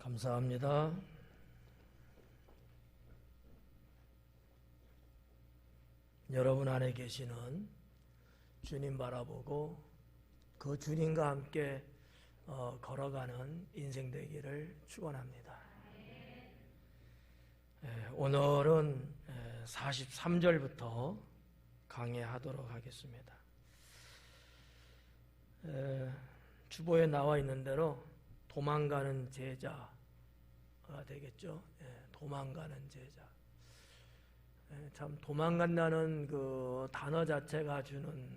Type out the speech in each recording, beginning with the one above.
감사합니다. 여러분 안에 계시는 주님 바라보고 그 주님과 함께 걸어가는 인생 되기를 축원합니다. 오늘은 43절부터 강해하도록 하겠습니다. 주보에 나와 있는 대로 도망가는 제자가 되겠죠. 도망가는 제자. 참 도망간다는 그 단어 자체가 주는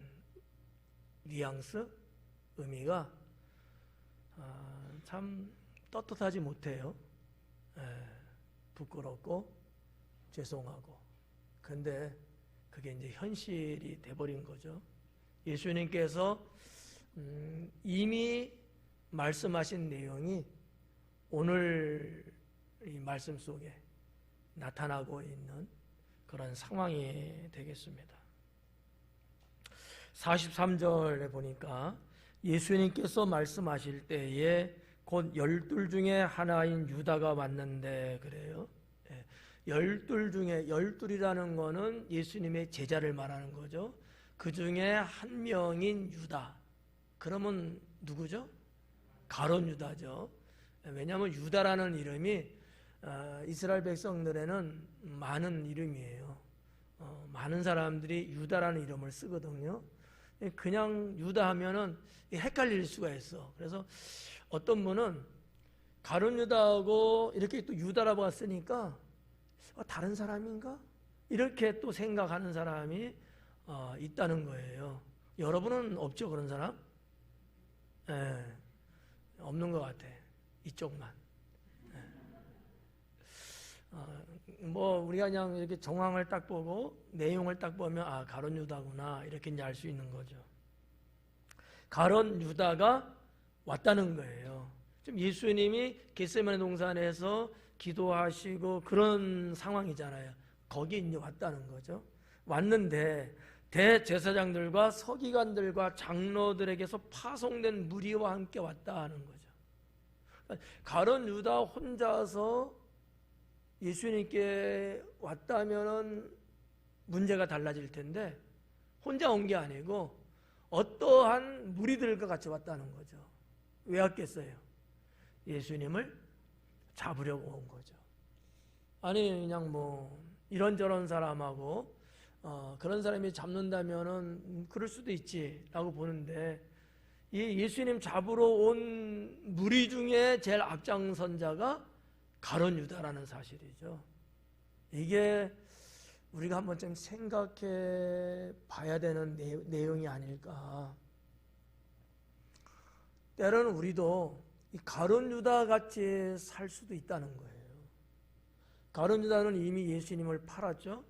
뉘앙스, 의미가 참 떳떳하지 못해요. 부끄럽고 죄송하고. 근데 그게 이제 현실이 돼버린 거죠. 예수님께서 이미 말씀하신 내용이 오늘 이 말씀 속에 나타나고 있는 그런 상황이 되겠습니다. 43절에 보니까 예수님께서 말씀하실 때에 곧 12 중에 하나인 유다가 왔는데 그래요. 12 중에 12이라는 거는 예수님의 제자를 말하는 거죠. 그 중에 한 명인 유다. 그러면 누구죠? 가룟 유다죠. 왜냐하면 유다라는 이름이 이스라엘 백성들에는 많은 이름이에요. 많은 사람들이 유다라는 이름을 쓰거든요. 그냥 유다 하면은 헷갈릴 수가 있어. 그래서 어떤 분은 가룟 유다하고 이렇게 또 유다라고 쓰니까 다른 사람인가? 이렇게 또 생각하는 사람이 있다는 거예요. 여러분은 없죠, 그런 사람? 없는 것 같아. 이쪽만. 뭐 우리가 그냥 이렇게 정황을 딱 보고 내용을 딱 보면 가룟 유다구나 이렇게 이제 알 수 있는 거죠. 가룟 유다가 왔다는 거예요. 지금 예수님이 겟세마네 동산에서 기도하시고 그런 상황이잖아요. 거기 이제 왔다는 거죠. 왔는데 대제사장들과 서기관들과 장로들에게서 파송된 무리와 함께 왔다 하는 거죠. 가룟 유다 혼자서 예수님께 왔다면은 문제가 달라질 텐데 혼자 온 게 아니고 어떠한 무리들과 같이 왔다는 거죠. 왜 왔겠어요? 예수님을 잡으려고 온 거죠. 아니 그냥 뭐 이런저런 사람하고 그런 사람이 잡는다면은 그럴 수도 있지라고 보는데 이 예수님 잡으러 온 무리 중에 제일 앞장선 가룟 유다라는 사실이죠. 이게 우리가 한번 좀 생각해 봐야 되는 내용이 아닐까. 때로는 우리도 이 가룟 유다 같이 살 수도 있다는 거예요. 가룟 유다는 이미 예수님을 팔았죠.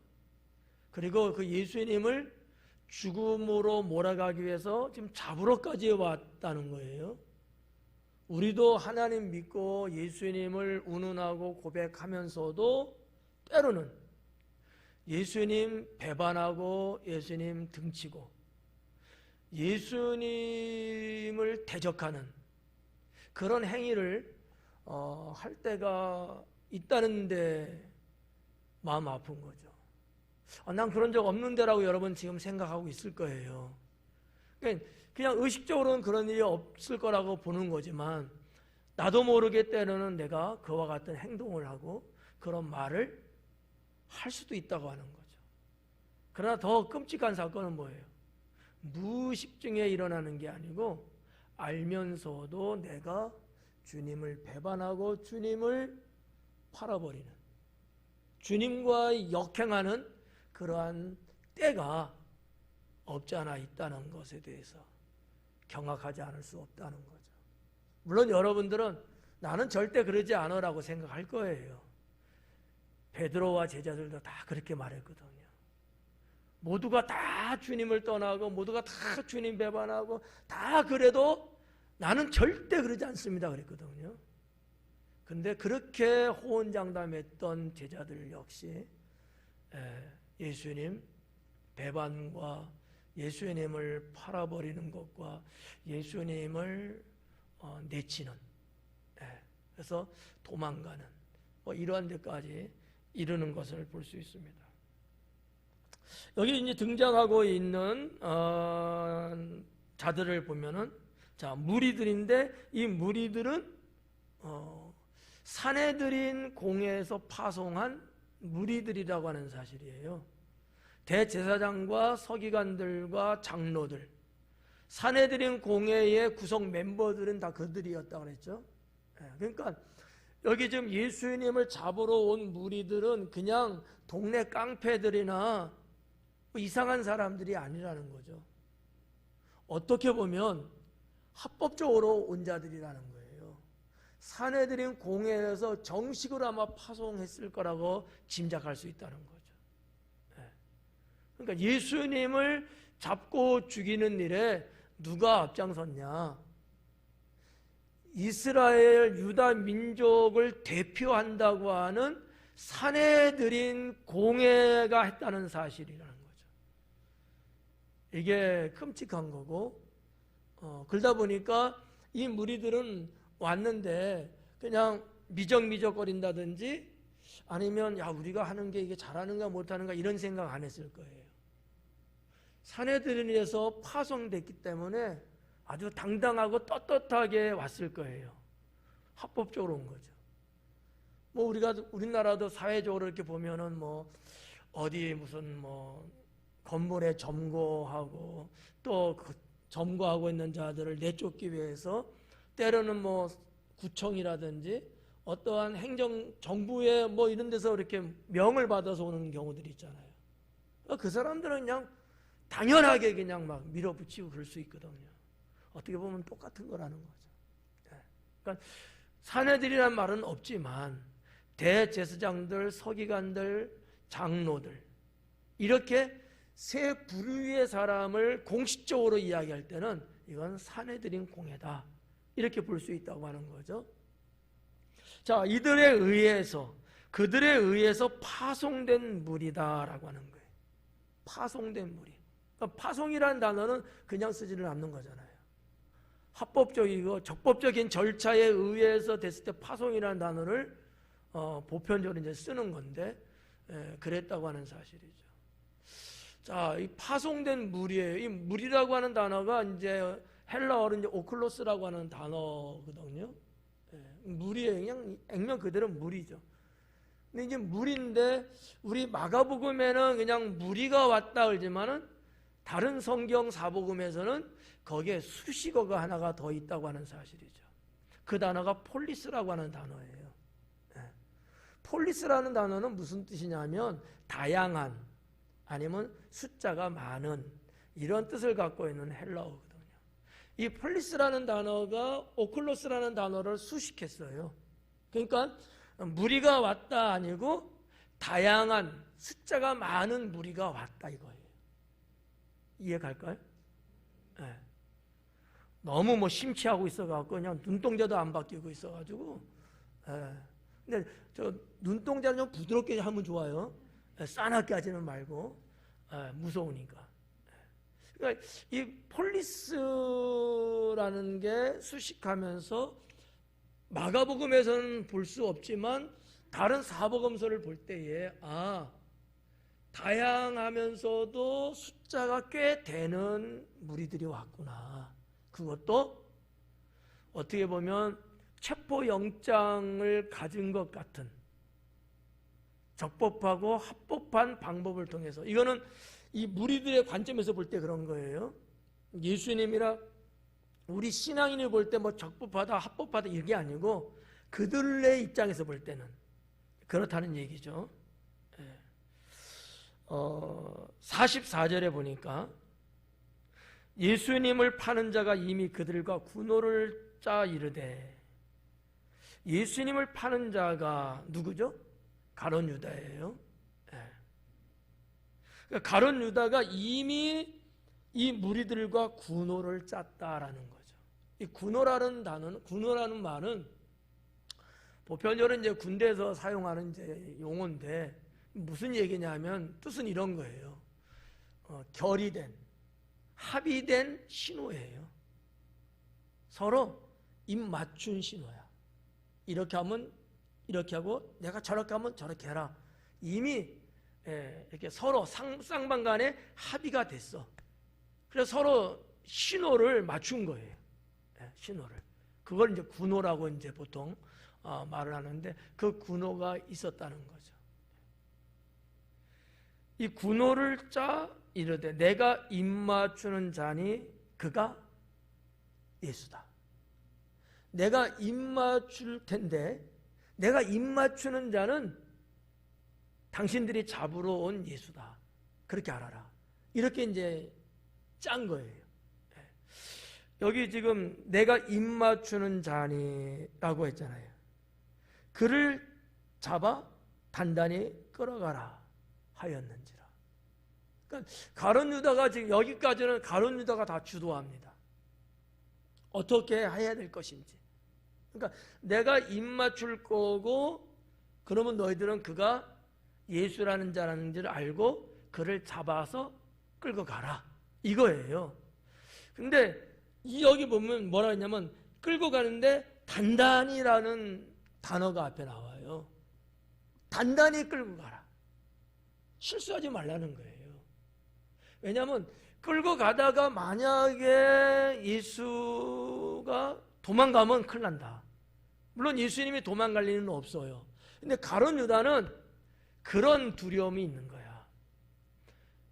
그리고 그 예수님을 죽음으로 몰아가기 위해서 지금 잡으러까지 왔다는 거예요. 우리도 하나님 믿고 예수님을 운운하고 고백하면서도 때로는 예수님 배반하고 예수님 등치고 예수님을 대적하는 그런 행위를 할 때가 있다는데 마음 아픈 거죠. 난 그런 적 없는데라고 여러분 지금 생각하고 있을 거예요. 그냥 의식적으로는 그런 일이 없을 거라고 보는 거지만 나도 모르게 때로는 내가 그와 같은 행동을 하고 그런 말을 할 수도 있다고 하는 거죠. 그러나 더 끔찍한 사건은 뭐예요? 무의식 중에 일어나는 게 아니고 알면서도 내가 주님을 배반하고 주님을 팔아버리는, 주님과 역행하는 그러한 때가 없지 않아 있다는 것에 대해서 경악하지 않을 수 없다는 거죠. 물론 여러분들은 나는 절대 그러지 않으라고 생각할 거예요. 베드로와 제자들도 다 그렇게 말했거든요. 모두가 다 주님을 떠나고 모두가 다 주님 배반하고 다 그래도 나는 절대 그러지 않습니다 그랬거든요. 근데 그렇게 호언장담했던 제자들 역시 예수님 배반과 예수님을 팔아버리는 것과 예수님을 내치는 그래서 도망가는 뭐 이러한 데까지 이르는 것을 볼 수 있습니다. 여기 이제 등장하고 있는 자들을 보면은 자 무리들인데 이 무리들은 산헤드린 공회에서 파송한 무리들이라고 하는 사실이에요. 대제사장과 서기관들과 장로들, 산헤드린 공회의 구성 멤버들은 다 그들이었다고 그랬죠. 그러니까 여기 지금 예수님을 잡으러 온 무리들은 그냥 동네 깡패들이나 이상한 사람들이 아니라는 거죠. 어떻게 보면 합법적으로 온 자들이라는 거예요. 산헤드린 공회에서 정식으로 아마 파송했을 거라고 짐작할 수 있다는 거죠. 그러니까 예수님을 잡고 죽이는 일에 누가 앞장섰냐? 이스라엘 유다 민족을 대표한다고 하는 산헤드린 공회가 했다는 사실이라는 거죠. 이게 끔찍한 거고, 그러다 보니까 이 무리들은 왔는데 그냥 미적미적거린다든지 아니면 야 우리가 하는 게 이게 잘하는가 못하는가 이런 생각 안 했을 거예요. 산헤드린에서 파송됐기 때문에 아주 당당하고 떳떳하게 왔을 거예요. 합법적으로 온 거죠. 뭐 우리나라도 사회적으로 이렇게 보면은 뭐 어디 무슨 뭐 건물에 점거하고 또 그 점거하고 있는 자들을 내쫓기 위해서 때로는 뭐 구청이라든지 어떠한 행정 정부의 뭐 이런 데서 이렇게 명을 받아서 오는 경우들이 있잖아요. 그 사람들은 그냥 당연하게 그냥 막 밀어붙이고 그럴 수 있거든요. 어떻게 보면 똑같은 거라는 거죠. 그러니까 산헤드린이라는 말은 없지만 대제사장들, 서기관들, 장로들 이렇게 세 부류의 사람을 공식적으로 이야기할 때는 이건 산헤드린 공회다 이렇게 볼 수 있다고 하는 거죠. 자, 그들에 의해서 파송된 무리다라고 하는 거예요. 파송된 무리. 그러니까 파송이라는 단어는 그냥 쓰지를 않는 거잖아요. 합법적이고 적법적인 절차에 의해서 됐을 때 파송이라는 단어를 보편적으로 이제 쓰는 건데 그랬다고 하는 사실이죠. 자, 이 파송된 무리예요. 이 무리라고 하는 단어가 이제 헬라어로 이제 오클로스라고 하는 단어거든요. 무리예요. 그냥 액면 그대로 무리죠. 근데 이제 무리인데 우리 마가복음에는 그냥 무리가 왔다 그러지만은 다른 성경 사복음에서는 거기에 수식어가 하나가 더 있다고 하는 사실이죠. 그 단어가 폴리스라고 하는 단어예요. 폴리스라는 단어는 무슨 뜻이냐면 다양한 아니면 숫자가 많은 이런 뜻을 갖고 있는 헬라어거든요. 이 폴리스라는 단어가 오클로스라는 단어를 수식했어요. 그러니까 무리가 왔다 아니고 다양한 숫자가 많은 무리가 왔다 이거예요. 이해 갈까요? 네. 너무 뭐 심취하고 있어갖고 그냥 눈동자도 안 바뀌고 있어가지고. 근데 저 눈동자는 좀 부드럽게 하면 좋아요. 싸납게 하지는 말고 무서우니까. 그러니까 이 폴리스라는 게 수식하면서 마가복음에서는 볼 수 없지만 다른 사복음서를 볼 때에 다양하면서도 숫자가 꽤 되는 무리들이 왔구나. 그것도 어떻게 보면 체포영장을 가진 것 같은 적법하고 합법한 방법을 통해서 이거는 이 무리들의 관점에서 볼 때 그런 거예요. 예수님이라 우리 신앙인이 볼 때 뭐 적법하다 합법하다 이게 아니고 그들의 입장에서 볼 때는 그렇다는 얘기죠. 44절에 보니까 예수님을 파는 자가 이미 그들과 군호를 짜 이르되 예수님을 파는 자가 누구죠? 가룟 유다예요. 그러니까 가룟 유다가 이미 이 무리들과 군호를 짰다라는 거죠. 이 군호라는 말은 보편적으로 이제 군대에서 사용하는 이제 용어인데 무슨 얘기냐면 뜻은 이런 거예요. 결의된, 합의된 신호예요. 서로 입 맞춘 신호야. 이렇게 하면 이렇게 하고 내가 저렇게 하면 저렇게 해라. 이미 이렇게 서로 쌍방 간에 합의가 됐어. 그래서 서로 신호를 맞춘 거예요. 신호를. 그걸 이제 군호라고 이제 보통 말을 하는데 그 군호가 있었다는 거죠. 이 군호를 짜 이르되 내가 입맞추는 자니 그가 예수다. 내가 입맞출 텐데 내가 입맞추는 자는 당신들이 잡으러 온 예수다. 그렇게 알아라. 이렇게 이제 짠 거예요. 여기 지금 내가 입맞추는 자니라고 했잖아요. 그를 잡아 단단히 끌어가라 하였는지라. 그러니까 가룟 유다가 지금 여기까지는 가룟 유다가 다 주도합니다. 어떻게 해야 될 것인지. 그러니까 내가 입맞출 거고 그러면 너희들은 그가 예수라는 자라는 줄 알고 그를 잡아서 끌고 가라. 이거예요. 근데 여기 보면 뭐라 했냐면 끌고 가는데 단단히라는 단어가 앞에 나와요. 단단히 끌고 가라. 실수하지 말라는 거예요. 왜냐하면 끌고 가다가 만약에 예수가 도망가면 큰일 난다. 물론 예수님이 도망갈 리는 없어요. 근데 가룟 유다는 그런 두려움이 있는 거야.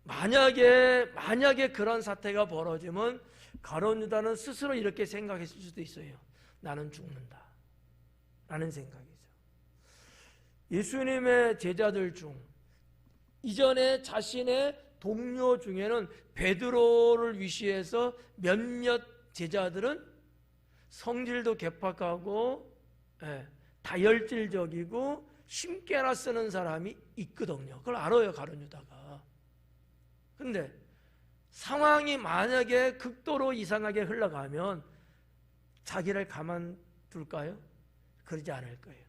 만약에 그런 사태가 벌어지면 가룟 유다는 스스로 이렇게 생각했을 수도 있어요. 나는 죽는다. 라는 생각이죠. 예수님의 제자들 중 이전에 자신의 동료 중에는 베드로를 위시해서 몇몇 제자들은 성질도 개팍하고 다혈질적이고 힘께나 쓰는 사람이 있거든요. 그걸 알아요, 가룟 유다가. 근데 상황이 만약에 극도로 이상하게 흘러가면 자기를 가만둘까요? 그러지 않을 거예요.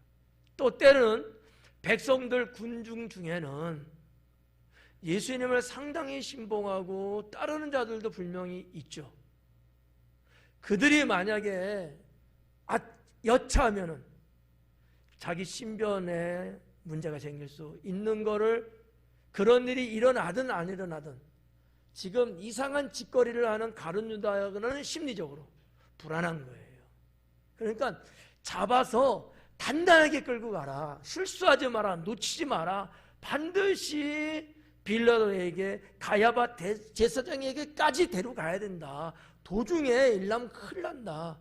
또 때로는 백성들 군중 중에는 예수님을 상당히 신봉하고 따르는 자들도 분명히 있죠. 그들이 만약에 여차하면은 자기 신변에 문제가 생길 수 있는 거를 그런 일이 일어나든 안 일어나든 지금 이상한 짓거리를 하는 가룟 유다는 심리적으로 불안한 거예요. 그러니까 잡아서 단단하게 끌고 가라. 실수하지 마라. 놓치지 마라. 반드시 빌라도에게 가야바 제사장에게까지 데려가야 된다. 도중에 일나면 큰일 난다.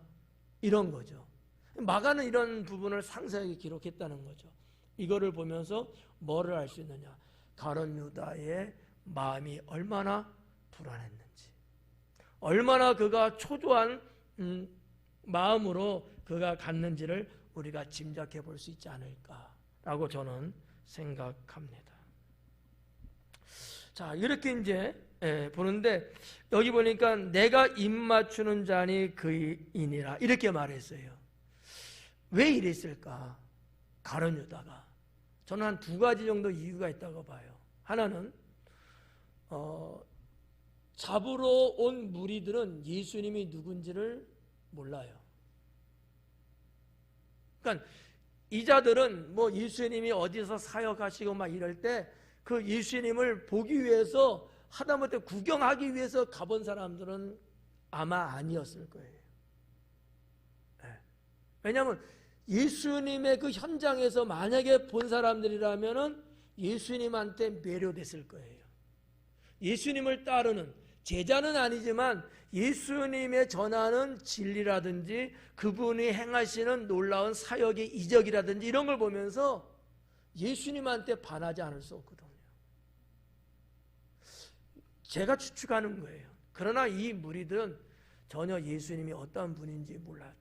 이런 거죠. 마가는 이런 부분을 상세하게 기록했다는 거죠. 이거를 보면서 뭐를 알 수 있느냐? 가룟 유다의 마음이 얼마나 불안했는지, 얼마나 그가 초조한 마음으로 그가 갔는지를 우리가 짐작해 볼 수 있지 않을까라고 저는 생각합니다. 자, 이렇게 이제 보는데 여기 보니까 내가 입맞추는 자니 그이니라 이렇게 말했어요. 왜 이랬을까? 가룟 유다가. 저는 한 두 가지 정도 이유가 있다고 봐요. 하나는 잡으러 온 무리들은 예수님이 누군지를 몰라요. 그러니까 이자들은 뭐 예수님이 어디서 사역하시고 막 이럴 때 그 예수님을 보기 위해서 하다못해 구경하기 위해서 가본 사람들은 아마 아니었을 거예요. 왜냐하면 예수님의 그 현장에서 만약에 본 사람들이라면은 예수님한테 매료됐을 거예요. 예수님을 따르는 제자는 아니지만 예수님의 전하는 진리라든지 그분이 행하시는 놀라운 사역의 이적이라든지 이런 걸 보면서 예수님한테 반하지 않을 수 없거든요. 제가 추측하는 거예요. 그러나 이 무리들은 전혀 예수님이 어떤 분인지 몰라요.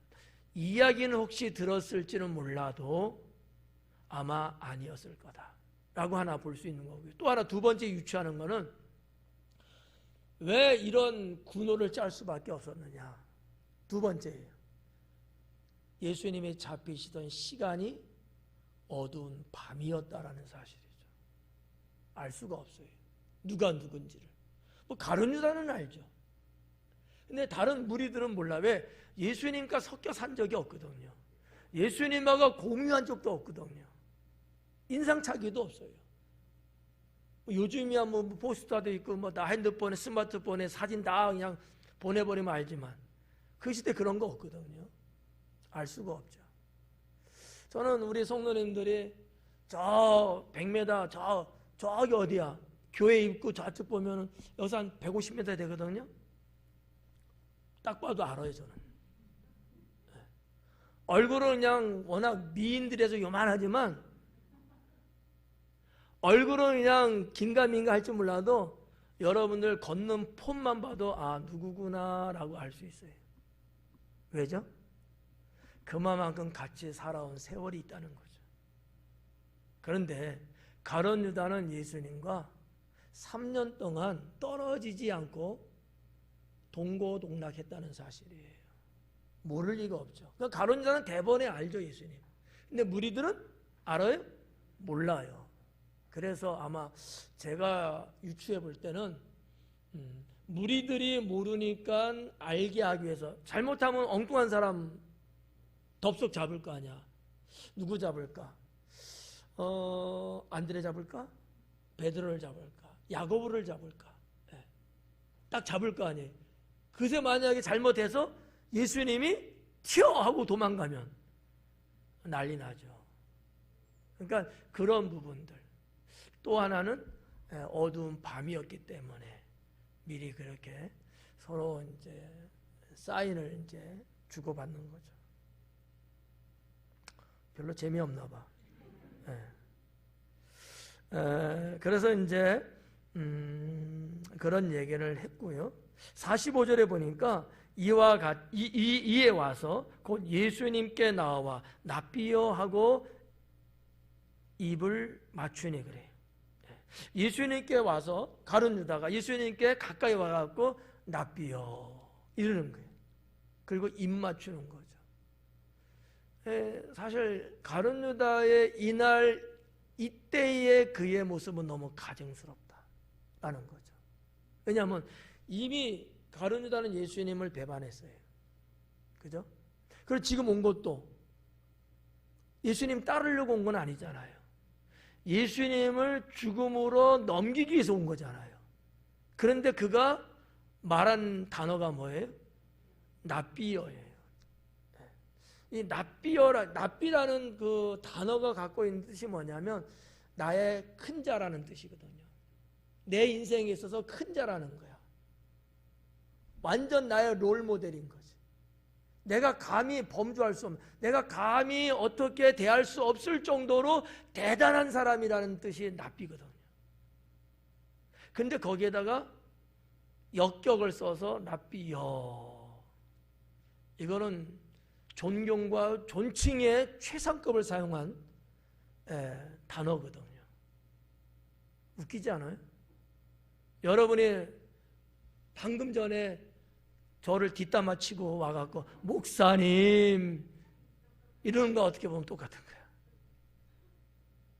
이야기는 혹시 들었을지는 몰라도 아마 아니었을 거다라고 하나 볼 수 있는 거고요. 또 하나 두 번째 유추하는 거는 왜 이런 군호를 짤 수밖에 없었느냐. 두 번째예요. 예수님이 잡히시던 시간이 어두운 밤이었다라는 사실이죠. 알 수가 없어요. 누가 누군지를. 뭐 가룟 유다는 알죠. 근데 다른 무리들은 몰라. 왜? 예수님과 섞여 산 적이 없거든요. 예수님하고 공유한 적도 없거든요. 인상착의도 없어요. 요즘이야 뭐 포스터도 있고 뭐 나 핸드폰에 스마트폰에 사진 다 그냥 보내버리면 알지만 그 시대 그런 거 없거든요. 알 수가 없죠. 저는 우리 성도님들이 저 100m 저기 어디야 교회 입구 좌측 보면은 여기서 한 150m 되거든요. 딱 봐도 알아요 저는. 얼굴은 그냥 워낙 미인들에서 요만하지만 얼굴은 그냥 긴가민가 할 줄 몰라도 여러분들 걷는 폼만 봐도 아 누구구나 라고 알 수 있어요. 왜죠? 그만큼 같이 살아온 세월이 있다는 거죠. 그런데 가룟 유다는 예수님과 3년 동안 떨어지지 않고 동고동락했다는 사실이에요. 모를 리가 없죠. 그러니까 가룟 유다는 대번에 알죠 예수님. 근데 무리들은 알아요? 몰라요. 그래서 아마 제가 유추해 볼 때는 무리들이 모르니까 알게 하기 위해서 잘못하면 엉뚱한 사람 덥석 잡을 거 아니야. 누구 잡을까? 안드레 잡을까? 베드로를 잡을까? 야고보를 잡을까? 네. 딱 잡을 거 아니에요. 그새 만약에 잘못해서 예수님이 튀어 하고 도망가면 난리 나죠. 그러니까 그런 부분들. 또 하나는 어두운 밤이었기 때문에 미리 그렇게 서로 이제 사인을 이제 주고받는 거죠. 별로 재미없나 봐. 그래서 이제 그런 얘기를 했고요. 45절에 보니까 이에 와서 곧 예수님께 나와 납비여 하고 입을 맞추니 그래요. 예수님께 와서 가룟 유다가 예수님께 가까이 와갖고 납비여 이러는 거예요. 그리고 입 맞추는 거죠. 사실 가룟 유다의 이날 이때의 그의 모습은 너무 가증스럽다라는 거죠. 왜냐하면 이미 가룟 유다는 예수님을 배반했어요. 그죠? 그리고 지금 온 것도 예수님 따르려고 온 건 아니잖아요. 예수님을 죽음으로 넘기기 위해서 온 거잖아요. 그런데 그가 말한 단어가 뭐예요? 납비여예요. 이 납비라는 그 단어가 갖고 있는 뜻이 뭐냐면 나의 큰 자라는 뜻이거든요. 내 인생에 있어서 큰 자라는 거야. 완전 나의 롤 모델인 거지. 내가 감히 범주할 수 없는, 내가 감히 어떻게 대할 수 없을 정도로 대단한 사람이라는 뜻이 납비거든요. 근데 거기에다가 역격을 써서 납비여. 이거는 존경과 존칭의 최상급을 사용한 단어거든요. 웃기지 않아요? 여러분이 방금 전에 저를 뒷담화 치고 와갖고 목사님 이러는 거 어떻게 보면 똑같은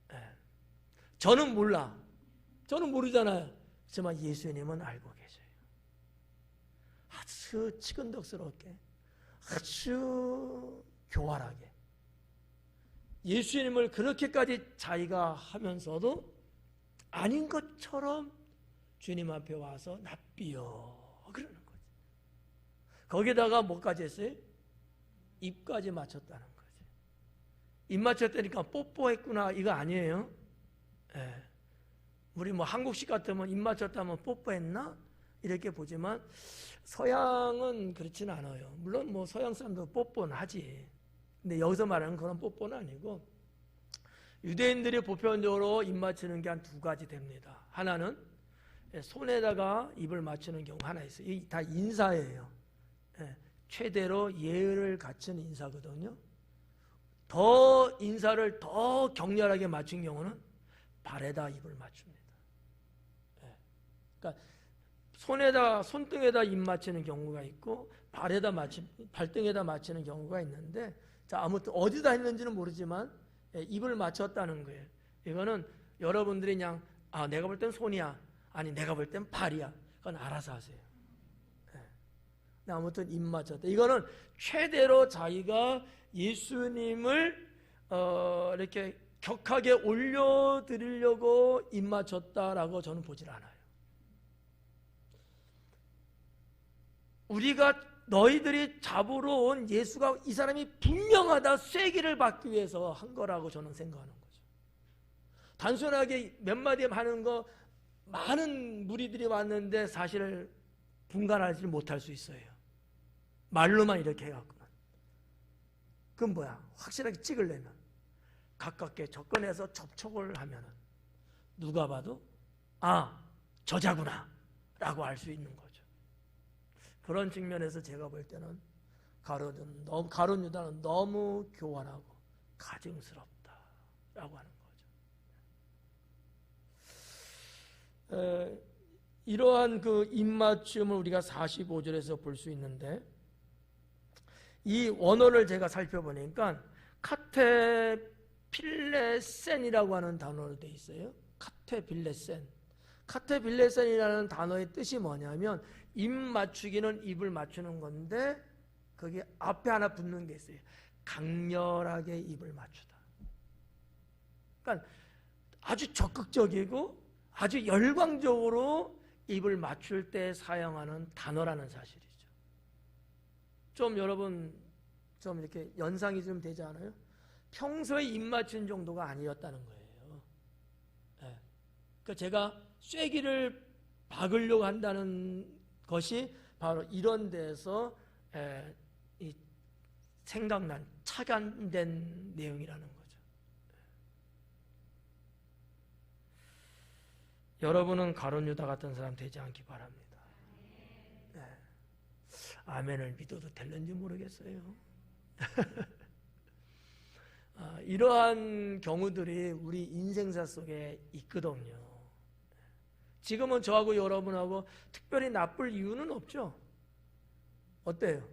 거야. 저는 몰라. 저는 모르잖아요. 하지만 예수님은 알고 계셔요. 아주 치근덕스럽게 아주 교활하게 예수님을 그렇게까지 자기가 하면서도 아닌 것처럼 주님 앞에 와서 납비여 그러는 거지. 거기다가 뭐까지 했어요? 입까지 맞췄다는 거지. 입 맞췄다니까 뽀뽀했구나 이거 아니에요. 우리 뭐 한국식 같으면 입 맞췄다면 뽀뽀했나? 이렇게 보지만 서양은 그렇진 않아요. 물론 뭐 서양 사람도 뽀뽀는 하지. 근데 여기서 말하는 그런 뽀뽀는 아니고 유대인들이 보편적으로 입 맞추는 게 한 두 가지 됩니다. 하나는 손에다가 입을 맞추는 경우 하나 있어요. 이게 다 인사예요. 최대로 예의를 갖춘 인사거든요. 더 인사를 더 격렬하게 맞춘 경우는 발에다 입을 맞춥니다. 그러니까 손등에다 입 맞추는 경우가 있고 발등에다 맞추는 경우가 있는데 자 아무튼 어디다 했는지는 모르지만 입을 맞췄다는 거예요. 이거는 여러분들이 그냥 내가 볼 땐 손이야 아니 내가 볼 땐 발이야 그건 알아서 하세요. 아무튼 입 맞췄다. 이거는 최대로 자기가 예수님을 이렇게 격하게 올려드리려고 입맞췄다라고 저는 보질 않아요. 우리가 너희들이 잡으러 온 예수가 이 사람이 분명하다, 쐐기를 받기 위해서 한 거라고 저는 생각하는 거죠. 단순하게 몇 마디 하는 거, 많은 무리들이 왔는데 사실 분간하지 못할 수 있어요. 말로만 이렇게 해갖고는. 그건 뭐야? 확실하게 찍으려면 가깝게 접근해서 접촉을 하면은 누가 봐도 아, 저자구나 라고 알 수 있는 거죠. 그런 측면에서 제가 볼 때는 가룟 유다는 너무 교활하고 가증스럽다라고 하는 거죠. 이러한 그 입맞춤을 우리가 45절에서 볼 수 있는데, 이 원어를 제가 살펴보니까 카테필레센이라고 하는 단어로 되어 있어요. 카테필레센. 카테필레센이라는 단어의 뜻이 뭐냐면 입 맞추기는 입을 맞추는 건데 거기 앞에 하나 붙는 게 있어요. 강렬하게 입을 맞추다. 그러니까 아주 적극적이고 아주 열광적으로 입을 맞출 때 사용하는 단어라는 사실이죠. 좀 여러분 좀 이렇게 연상이 좀 되지 않아요? 평소에 입 맞춘 정도가 아니었다는 거예요. 네. 그러니까 제가 쐐기를 박으려고 한다는 것이 바로 이런 데서 이 생각난 착안된 내용이라는 거죠. 여러분은 가룟 유다 같은 사람 되지 않기 바랍니다. 네. 아멘을 믿어도 될는지 모르겠어요. 이러한 경우들이 우리 인생사 속에 있거든요. 지금은 저하고 여러분하고 특별히 나쁠 이유는 없죠. 어때요?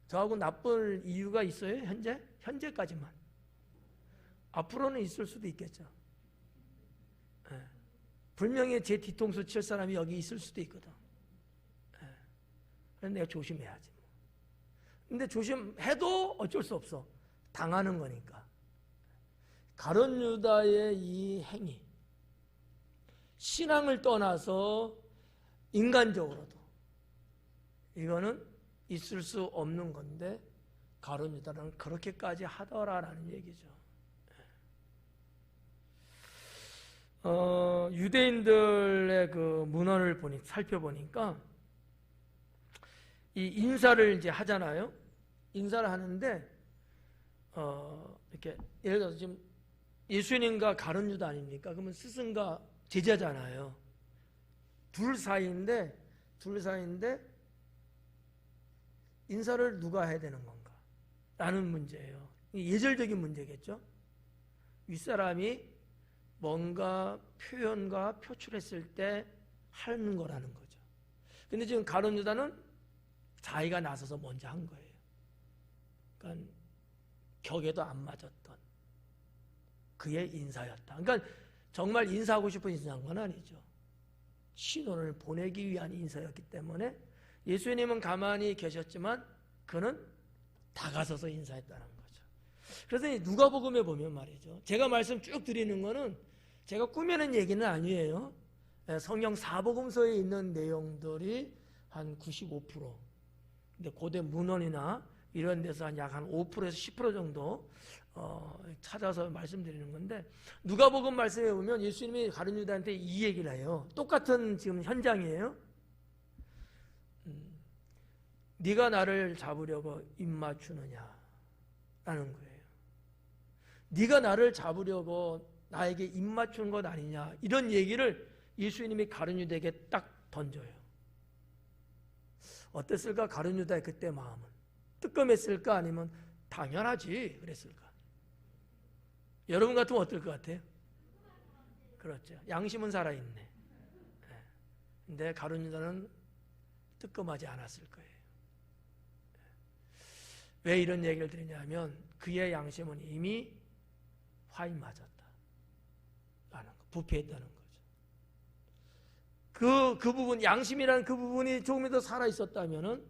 저하고 나쁠 이유가 있어요? 현재까지만. 앞으로는 있을 수도 있겠죠. 네. 분명히 제 뒤통수 칠 사람이 여기 있을 수도 있거든. 네. 그래서 내가 조심해야지. 근데 조심해도 어쩔 수 없어. 당하는 거니까. 가룟 유다의 이 행위, 신앙을 떠나서 인간적으로도 이거는 있을 수 없는 건데 가룟 유다는 그렇게까지 하더라라는 얘기죠. 유대인들의 그 문헌을 살펴보니까 이 인사를 이제 하잖아요. 인사를 하는데 이렇게 예를 들어서 지금 예수님과 가룟 유다 아닙니까? 그러면 스승과 제자잖아요. 둘 사이인데 인사를 누가 해야 되는 건가? 라는 문제예요. 예절적인 문제겠죠? 윗사람이 뭔가 표현과 표출했을 때 하는 거라는 거죠. 근데 지금 가룟 유다는 자기가 나서서 먼저 한 거예요. 그러니까 격에도 안 맞았던 그의 인사였다. 그러니까 정말 인사하고 싶은 인사한 건 아니죠. 신호를 보내기 위한 인사였기 때문에 예수님은 가만히 계셨지만 그는 다가서서 인사했다는 거죠. 그래서 누가복음에 보면 말이죠. 제가 말씀 쭉 드리는 거는 제가 꾸며낸 얘기는 아니에요. 성경 사복음서에 있는 내용들이 한 95%. 근데 고대 문헌이나 이런 데서 한 약 한 5%에서 10% 정도 찾아서 말씀드리는 건데, 누가복음 말씀에 보면 예수님이 가룟 유다한테 이 얘기를 해요. 똑같은 지금 현장이에요. 네가 나를 잡으려고 입 맞추느냐 라는 거예요. 네가 나를 잡으려고 나에게 입 맞춘 것 아니냐, 이런 얘기를 예수님이 가룟 유다에게 딱 던져요. 어땠을까? 가룟 유다의 그때 마음은 뜨끔했을까? 아니면 당연하지 그랬을까? 여러분 같으면 어떨 것 같아요? 그렇죠. 양심은 살아있네. 근데 가룟 유다는 뜨끔하지 않았을 거예요. 왜 이런 얘기를 드리냐면 그의 양심은 이미 화인 맞았다 라는 거, 부패했다는 거죠. 그 부분, 양심이라는 그 부분이 조금이라도 살아있었다면은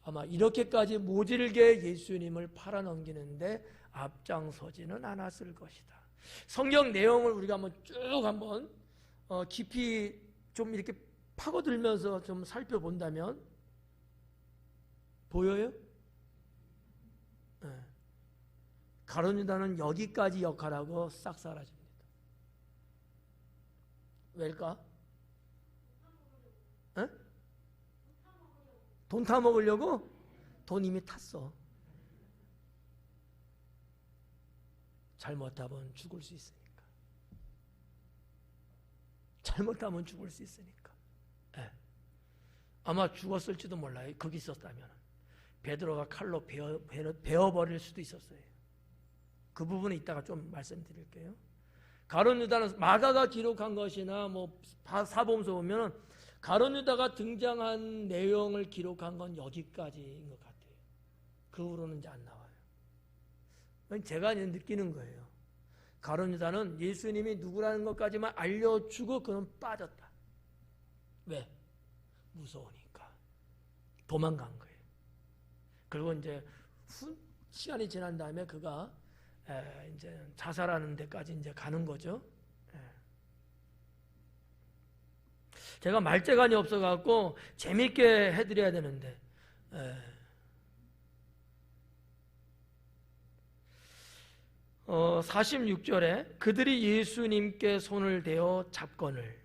아마 이렇게까지 모질게 예수님을 팔아넘기는데 앞장서지는 않았을 것이다. 성경 내용을 우리가 한번 깊이 좀 이렇게 파고들면서 좀 살펴본다면 보여요? 네. 가룟 유다는 여기까지 역할하고 싹 사라집니다. 왜일까? 네? 돈 타먹으려고? 돈 이미 탔어. 잘못하면 죽을 수 있으니까. 잘못하면 죽을 수 있으니까. 네. 아마 죽었을지도 몰라요. 거기 있었다면. 베드로가 칼로 베어버릴 수도 있었어요. 그 부분은 이따가 좀 말씀드릴게요. 가룟 유다는 마가가 기록한 것이나 사복음서 보면 가룟 유다가 등장한 내용을 기록한 건 여기까지인 것 같아요. 그 후로는 이제 안 나와요. 제가 이제 느끼는 거예요. 가룟 유다는 예수님이 누구라는 것까지만 알려주고 그는 빠졌다. 왜? 무서우니까. 도망간 거예요. 그리고 이제 시간이 지난 다음에 그가 이제 자살하는 데까지 이제 가는 거죠. 제가 말재간이 없어갖고 재밌게 해드려야 되는데, 46절에 그들이 예수님께 손을 대어 잡거늘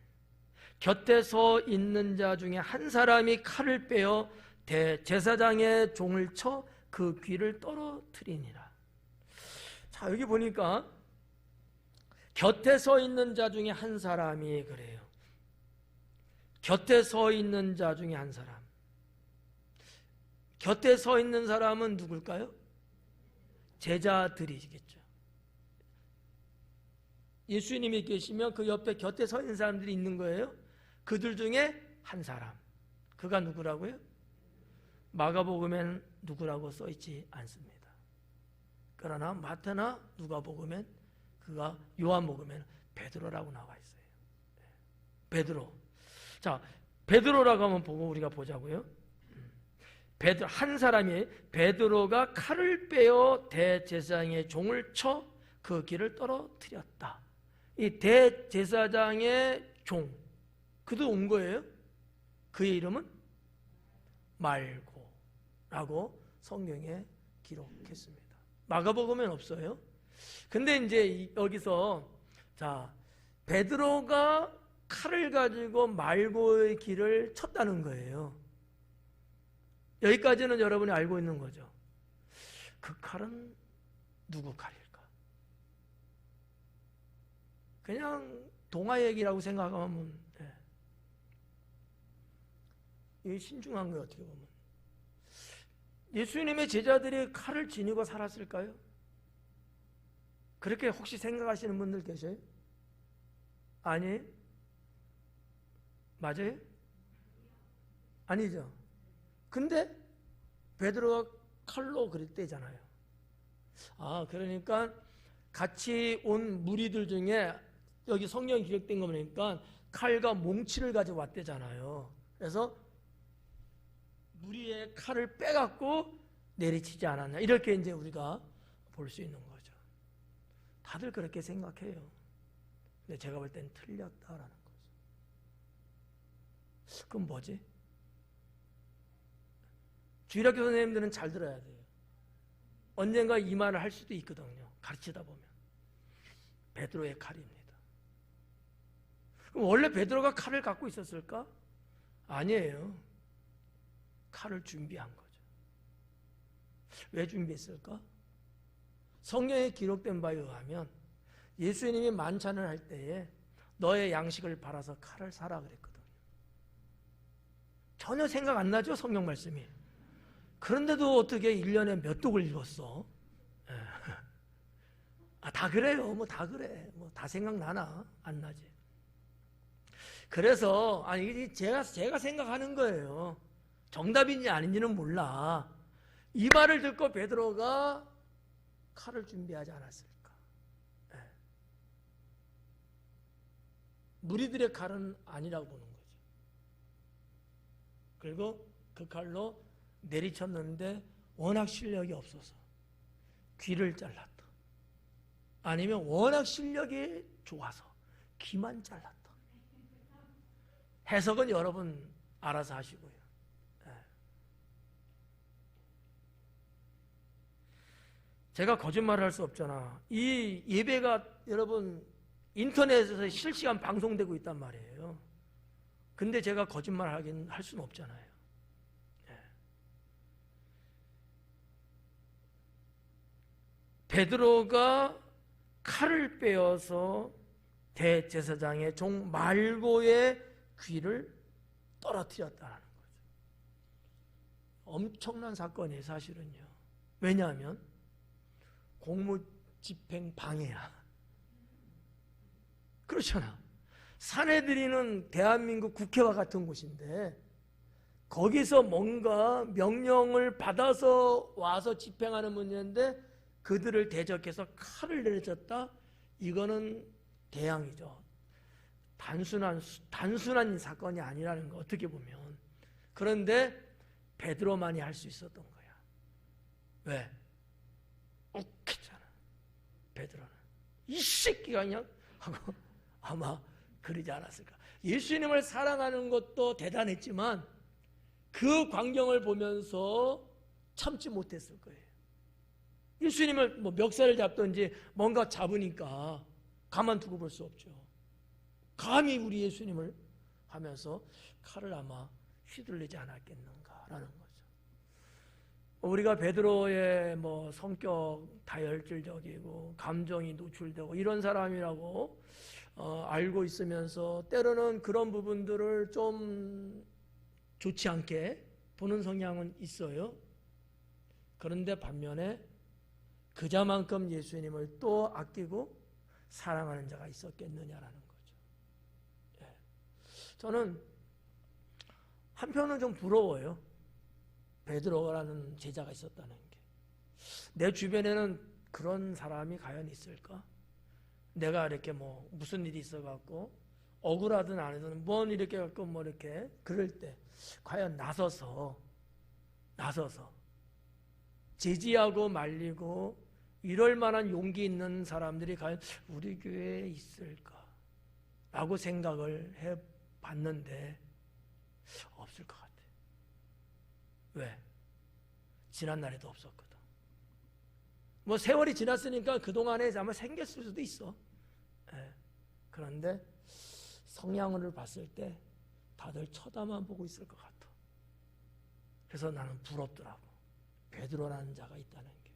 곁에 서 있는 자 중에 한 사람이 칼을 빼어 대제사장의 종을 쳐 그 귀를 떨어뜨리니라. 자, 여기 보니까 곁에 서 있는 자 중에 한 사람이 그래요. 곁에 서 있는 자 중에 한 사람. 곁에 서 있는 사람은 누굴까요? 제자들이겠죠. 예수님이 계시면 그 옆에 곁에 서 있는 사람들이 있는 거예요. 그들 중에 한 사람. 그가 누구라고요? 마가복음엔 누구라고 써있지 않습니다. 그러나 마태나 누가복음엔 그가 요한복음에는 베드로라고 나와 있어요. 베드로. 자, 베드로라고 한번 보고 우리가 보자고요. 한 사람이 베드로가 칼을 빼어 대제사장의 종을 쳐 그 길을 떨어뜨렸다. 이 대제사장의 종, 그도 온 거예요. 그의 이름은 말고라고 성경에 기록했습니다. 마가복음엔 없어요. 근데 이제 여기서 자, 베드로가 칼을 가지고 말고의 길을 쳤다는 거예요. 여기까지는 여러분이 알고 있는 거죠. 그 칼은 누구 칼일까? 그냥 동화 얘기라고 생각하면 이게 신중한 거예요. 어떻게 보면 예수님의 제자들이 칼을 지니고 살았을까요? 그렇게 혹시 생각하시는 분들 계세요? 아니, 맞아요? 아니죠. 근데 베드로가 칼로 그랬대잖아요. 그러니까 같이 온 무리들 중에 여기 성경에 기록된 거 보니까 칼과 몽치를 가지고 왔대잖아요. 그래서 무리의 칼을 빼갖고 내리치지 않았나, 이렇게 이제 우리가 볼 수 있는 거죠. 다들 그렇게 생각해요. 근데 제가 볼 땐 틀렸다라는 거죠. 그럼 뭐지? 주일학교 선생님들은 잘 들어야 돼요. 언젠가 이 말을 할 수도 있거든요. 가르치다 보면. 베드로의 칼입니다. 그럼 원래 베드로가 칼을 갖고 있었을까? 아니에요. 칼을 준비한 거죠. 왜 준비했을까? 성경에 기록된 바에 의하면 예수님이 만찬을 할 때에 너의 양식을 팔아서 칼을 사라 그랬거든요. 전혀 생각 안 나죠? 성경 말씀이. 그런데도 어떻게 1년에 몇 독을 읽었어? 다 그래요. 다 그래. 다 생각나나? 안 나지. 그래서 제가 생각하는 거예요. 정답인지 아닌지는 몰라. 이 말을 듣고 베드로가 칼을 준비하지 않았을까? 무리들의 칼은 아니라고 보는 거죠. 그리고 그 칼로 내리쳤는데 워낙 실력이 없어서 귀를 잘랐다. 아니면 워낙 실력이 좋아서 귀만 잘랐다. 해석은 여러분 알아서 하시고요. 제가 거짓말을 할 수 없잖아. 이 예배가 여러분 인터넷에서 실시간 방송되고 있단 말이에요. 근데 제가 거짓말 할 수는 없잖아요. 베드로가 칼을 빼어서 대제사장의 종 말고의 귀를 떨어뜨렸다는 거죠. 엄청난 사건이에요, 사실은요. 왜냐하면 공무집행 방해야. 그렇잖아. 사내들이는 대한민국 국회와 같은 곳인데 거기서 뭔가 명령을 받아서 와서 집행하는 문제인데 그들을 대적해서 칼을 내려쳤다? 이거는 대항이죠. 단순한 사건이 아니라는 거, 어떻게 보면. 그런데 베드로만이 할 수 있었던 거야. 왜? 욱했잖아. 베드로는 이 새끼가 그냥 하고 아마 그러지 않았을까. 예수님을 사랑하는 것도 대단했지만 그 광경을 보면서 참지 못했을 거예요. 예수님을 뭐 멱살을 잡든지 뭔가 잡으니까 가만두고 볼 수 없죠. 감히 우리 예수님을 하면서 칼을 아마 휘둘리지 않았겠는가라는 거죠. 우리가 베드로의 뭐 성격 다혈질적이고 감정이 노출되고 이런 사람이라고 알고 있으면서 때로는 그런 부분들을 좀 좋지 않게 보는 성향은 있어요. 그런데 반면에 그자만큼 예수님을 또 아끼고 사랑하는 자가 있었겠느냐라는 거죠. 예. 저는 한편은 좀 부러워요. 베드로라는 제자가 있었다는 게. 내 주변에는 그런 사람이 과연 있을까? 내가 이렇게 뭐 무슨 일이 있어갖고 억울하든 안 하든 뭔 이렇게 갖고 뭐 이렇게 그럴 때 과연 나서서 제지하고 말리고 이럴 만한 용기 있는 사람들이 과연 우리 교회에 있을까? 라고 생각을 해봤는데 없을 것 같아요. 왜? 지난날에도 없었거든. 뭐 세월이 지났으니까 그동안에 아마 생겼을 수도 있어. 예. 그런데 성향을 봤을 때 다들 쳐다만 보고 있을 것 같아. 그래서 나는 부럽더라고. 베드로라는 자가 있다는 게.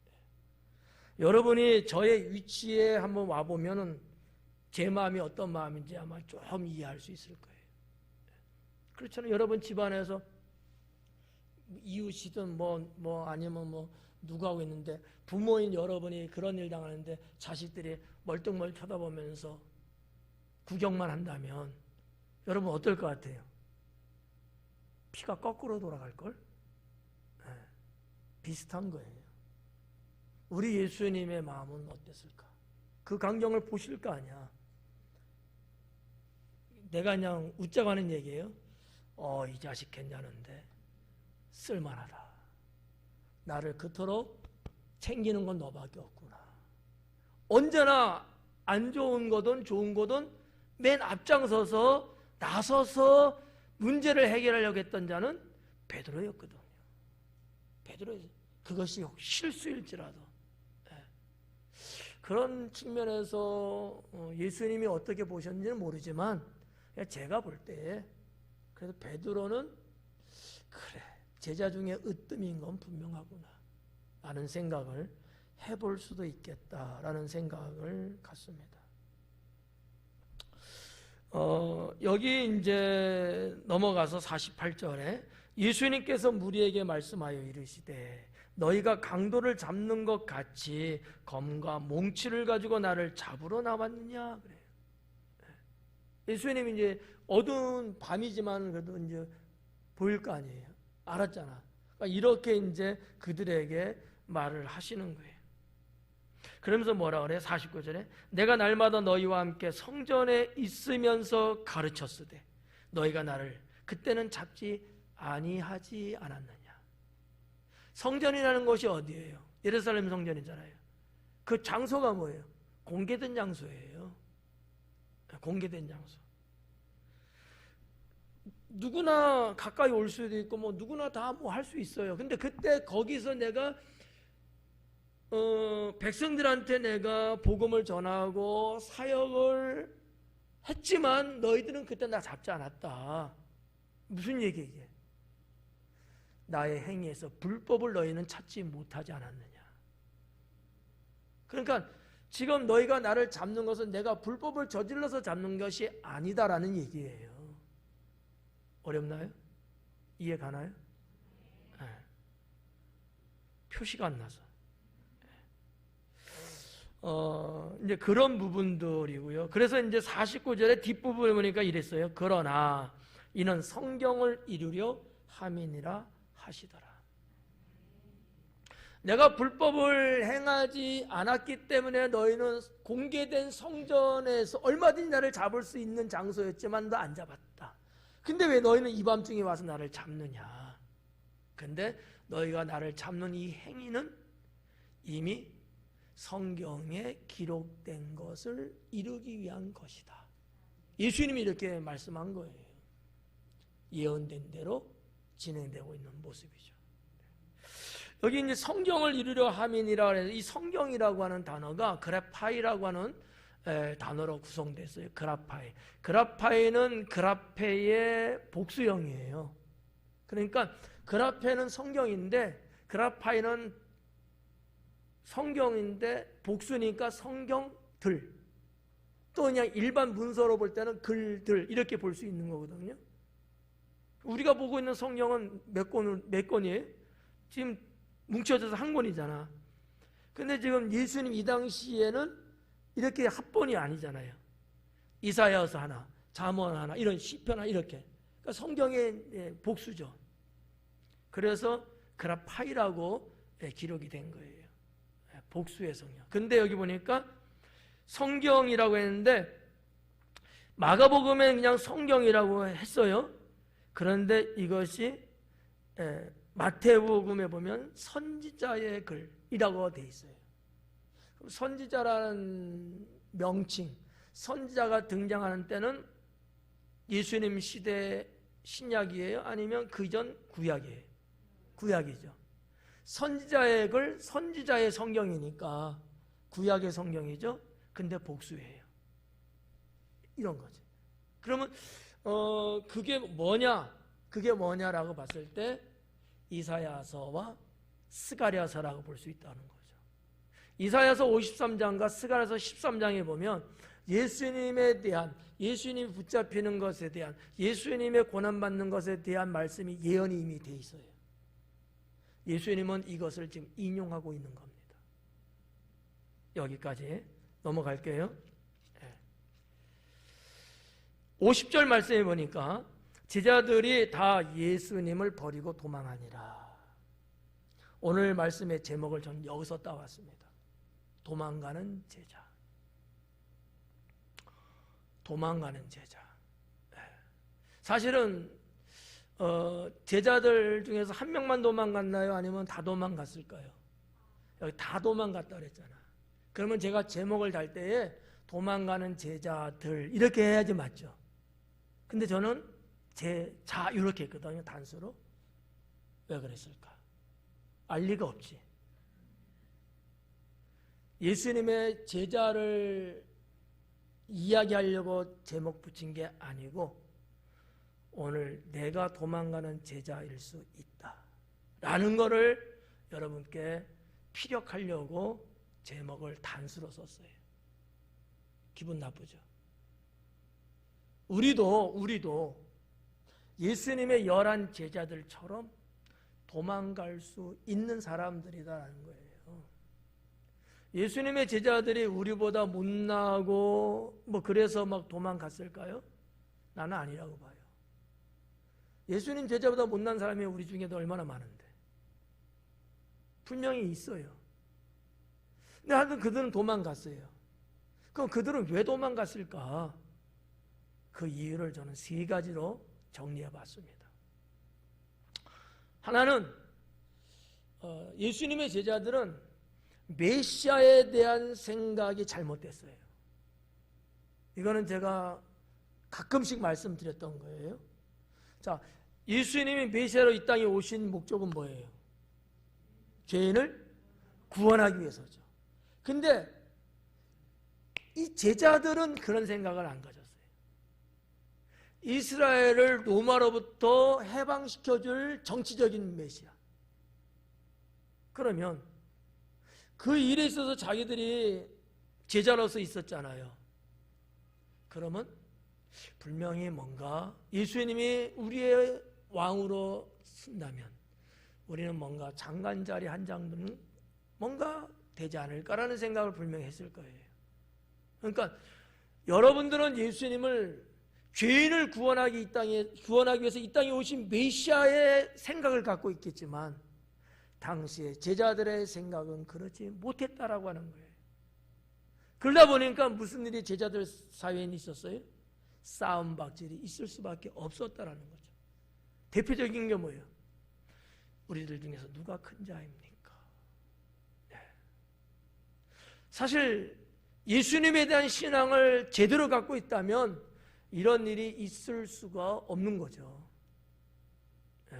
예. 여러분이 저의 위치에 한번 와보면은 제 마음이 어떤 마음인지 아마 좀 이해할 수 있을 거예요. 예. 그렇잖아요. 여러분 집안에서 이웃이든 뭐 아니면 뭐 누가 하고 있는데 부모인 여러분이 그런 일 당하는데 자식들이 멀뚱멀 쳐다보면서 구경만 한다면 여러분 어떨 것 같아요? 피가 거꾸로 돌아갈걸? 네, 비슷한 거예요. 우리 예수님의 마음은 어땠을까? 그 광경을 보실 거 아니야. 내가 그냥 웃자고 하는 얘기예요. 이 자식 괜찮은데 쓸만하다. 나를 그토록 챙기는 건 너밖에 없구나. 언제나 안 좋은 거든 좋은 거든 맨 앞장서서 나서서 문제를 해결하려고 했던 자는 베드로였거든요. 베드로였어요. 그것이 실수일지라도. 그런 측면에서 예수님이 어떻게 보셨는지는 모르지만 제가 볼 때 그래서 베드로는 그래 제자 중에 으뜸인 건 분명하구나 라는 생각을 해볼 수도 있겠다라는 생각을 갖습니다. 여기 이제 넘어가서 48절에 예수님께서 무리에게 말씀하여 이르시되 너희가 강도를 잡는 것 같이 검과 몽치를 가지고 나를 잡으러 나왔느냐 그래요. 예수님이 이제 어두운 밤이지만 그래도 이제 보일 거 아니에요. 알았잖아. 그러니까 이렇게 이제 그들에게 말을 하시는 거예요. 그러면서 뭐라 그래? 49절에 내가 날마다 너희와 함께 성전에 있으면서 가르쳤으되 너희가 나를 그때는 잡지 아니하지 않았느냐. 성전이라는 곳이 어디예요? 예루살렘 성전이잖아요. 그 장소가 뭐예요? 공개된 장소예요. 공개된 장소. 누구나 가까이 올 수도 있고 뭐 누구나 다 뭐 할 수 있어요. 근데 그때 거기서 내가 백성들한테 내가 복음을 전하고 사역을 했지만 너희들은 그때 나 잡지 않았다. 무슨 얘기예요? 나의 행위에서 불법을 너희는 찾지 못하지 않았느냐. 그러니까 지금 너희가 나를 잡는 것은 내가 불법을 저질러서 잡는 것이 아니다라는 얘기예요. 어렵나요? 이해 가나요? 네. 표시가 안 나서. 이제 그런 부분들이고요. 그래서 이제 49절의 뒷부분에 보니까 이랬어요. 그러나 이는 성경을 이루려 함이니라 하시더라. 내가 불법을 행하지 않았기 때문에 너희는 공개된 성전에서 얼마든지 나를 잡을 수 있는 장소였지만 너 안 잡았다. 근데 왜 너희는 이 밤중에 와서 나를 잡느냐? 근데 너희가 나를 잡는 이 행위는 이미 성경에 기록된 것을 이루기 위한 것이다. 예수님이 이렇게 말씀한 거예요. 예언된 대로 진행되고 있는 모습이죠. 여기 이제 성경을 이루려 함이니라 해서 이 성경이라고 하는 단어가 그라파이라고 하는 단어로 구성됐어요. 그라파이. 그라파이는 그라페의 복수형이에요. 그러니까 그라페는 성경인데 그라파이는 성경인데 복수니까 성경들. 또 그냥 일반 문서로 볼 때는 글들 이렇게 볼 수 있는 거거든요. 우리가 보고 있는 성경은 몇 권이에요? 지금 뭉쳐져서 한 권이잖아. 근데 지금 예수님 이 당시에는 이렇게 합본이 아니잖아요. 이사야서 하나, 잠언 하나, 이런 시편 하나 이렇게. 그러니까 성경의 복수죠. 그래서 그라파이라고 기록이 된 거예요. 복수의 성경. 근데 여기 보니까 성경이라고 했는데 마가복음에 그냥 성경이라고 했어요. 그런데 이것이 마태복음에 보면 선지자의 글이라고 돼 있어요. 선지자라는 명칭, 선지자가 등장하는 때는 예수님 시대 신약이에요? 아니면 그전 구약이에요? 구약이죠. 선지자의 글, 선지자의 성경이니까 구약의 성경이죠. 근데 복수예요. 이런 거죠. 그러면 그게 뭐냐? 그게 뭐냐라고 봤을 때 이사야서와 스가랴서라고 볼 수 있다는 거죠. 이사야서 53장과 스가랴서 13장에 보면 예수님에 대한, 예수님이 붙잡히는 것에 대한, 예수님의 고난받는 것에 대한 말씀이 예언이 이미 돼 있어요. 예수님은 이것을 지금 인용하고 있는 겁니다. 여기까지 넘어갈게요. 50절 말씀에 보니까 제자들이 다 예수님을 버리고 도망하니라. 오늘 말씀의 제목을 저는 여기서 따왔습니다. 도망가는 제자. 도망가는 제자. 사실은 제자들 중에서 한 명만 도망갔나요? 아니면 다 도망갔을까요? 여기 다 도망갔다 그랬잖아. 그러면 제가 제목을 달 때에 도망가는 제자들 이렇게 해야지 맞죠? 근데 저는 제자 이렇게 했거든요. 단수로. 왜 그랬을까? 알 리가 없지. 예수님의 제자를 이야기하려고 제목 붙인 게 아니고 오늘 내가 도망가는 제자일 수 있다 라는 거를 여러분께 피력하려고 제목을 단수로 썼어요. 기분 나쁘죠? 우리도 예수님의 11 제자들처럼 도망갈 수 있는 사람들이다라는 거예요. 예수님의 제자들이 우리보다 못나고 그래서 막 도망갔을까요? 나는 아니라고 봐요. 예수님 제자보다 못난 사람이 우리 중에도 얼마나 많은데 분명히 있어요. 근데 하여튼 그들은 도망갔어요. 그럼 그들은 왜 도망갔을까? 그 이유를 저는 3가지로 정리해 봤습니다. 하나는 예수님의 제자들은 메시아에 대한 생각이 잘못됐어요. 이거는 제가 가끔씩 말씀드렸던 거예요. 자, 예수님이 메시아로 이 땅에 오신 목적은 뭐예요? 죄인을 구원하기 위해서죠. 근데 이 제자들은 그런 생각을 안 가졌어요. 이스라엘을 로마로부터 해방시켜줄 정치적인 메시아. 그러면 그 일에 있어서 자기들이 제자로서 있었잖아요. 그러면 분명히 뭔가 예수님이 우리의 왕으로 쓴다면 우리는 뭔가 장관 자리 한 장은 뭔가 되지 않을까라는 생각을 분명히 했을 거예요. 그러니까 여러분들은 예수님을 죄인을 구원하기 위해서 이 땅에 오신 메시아의 생각을 갖고 있겠지만 당시에 제자들의 생각은 그렇지 못했다라고 하는 거예요. 그러다 보니까 무슨 일이 제자들 사이에 있었어요? 싸움박질이 있을 수밖에 없었다라는 거죠. 대표적인 게 뭐예요? 우리들 중에서 누가 큰 자입니까? 네. 사실 예수님에 대한 신앙을 제대로 갖고 있다면 이런 일이 있을 수가 없는 거죠. 네.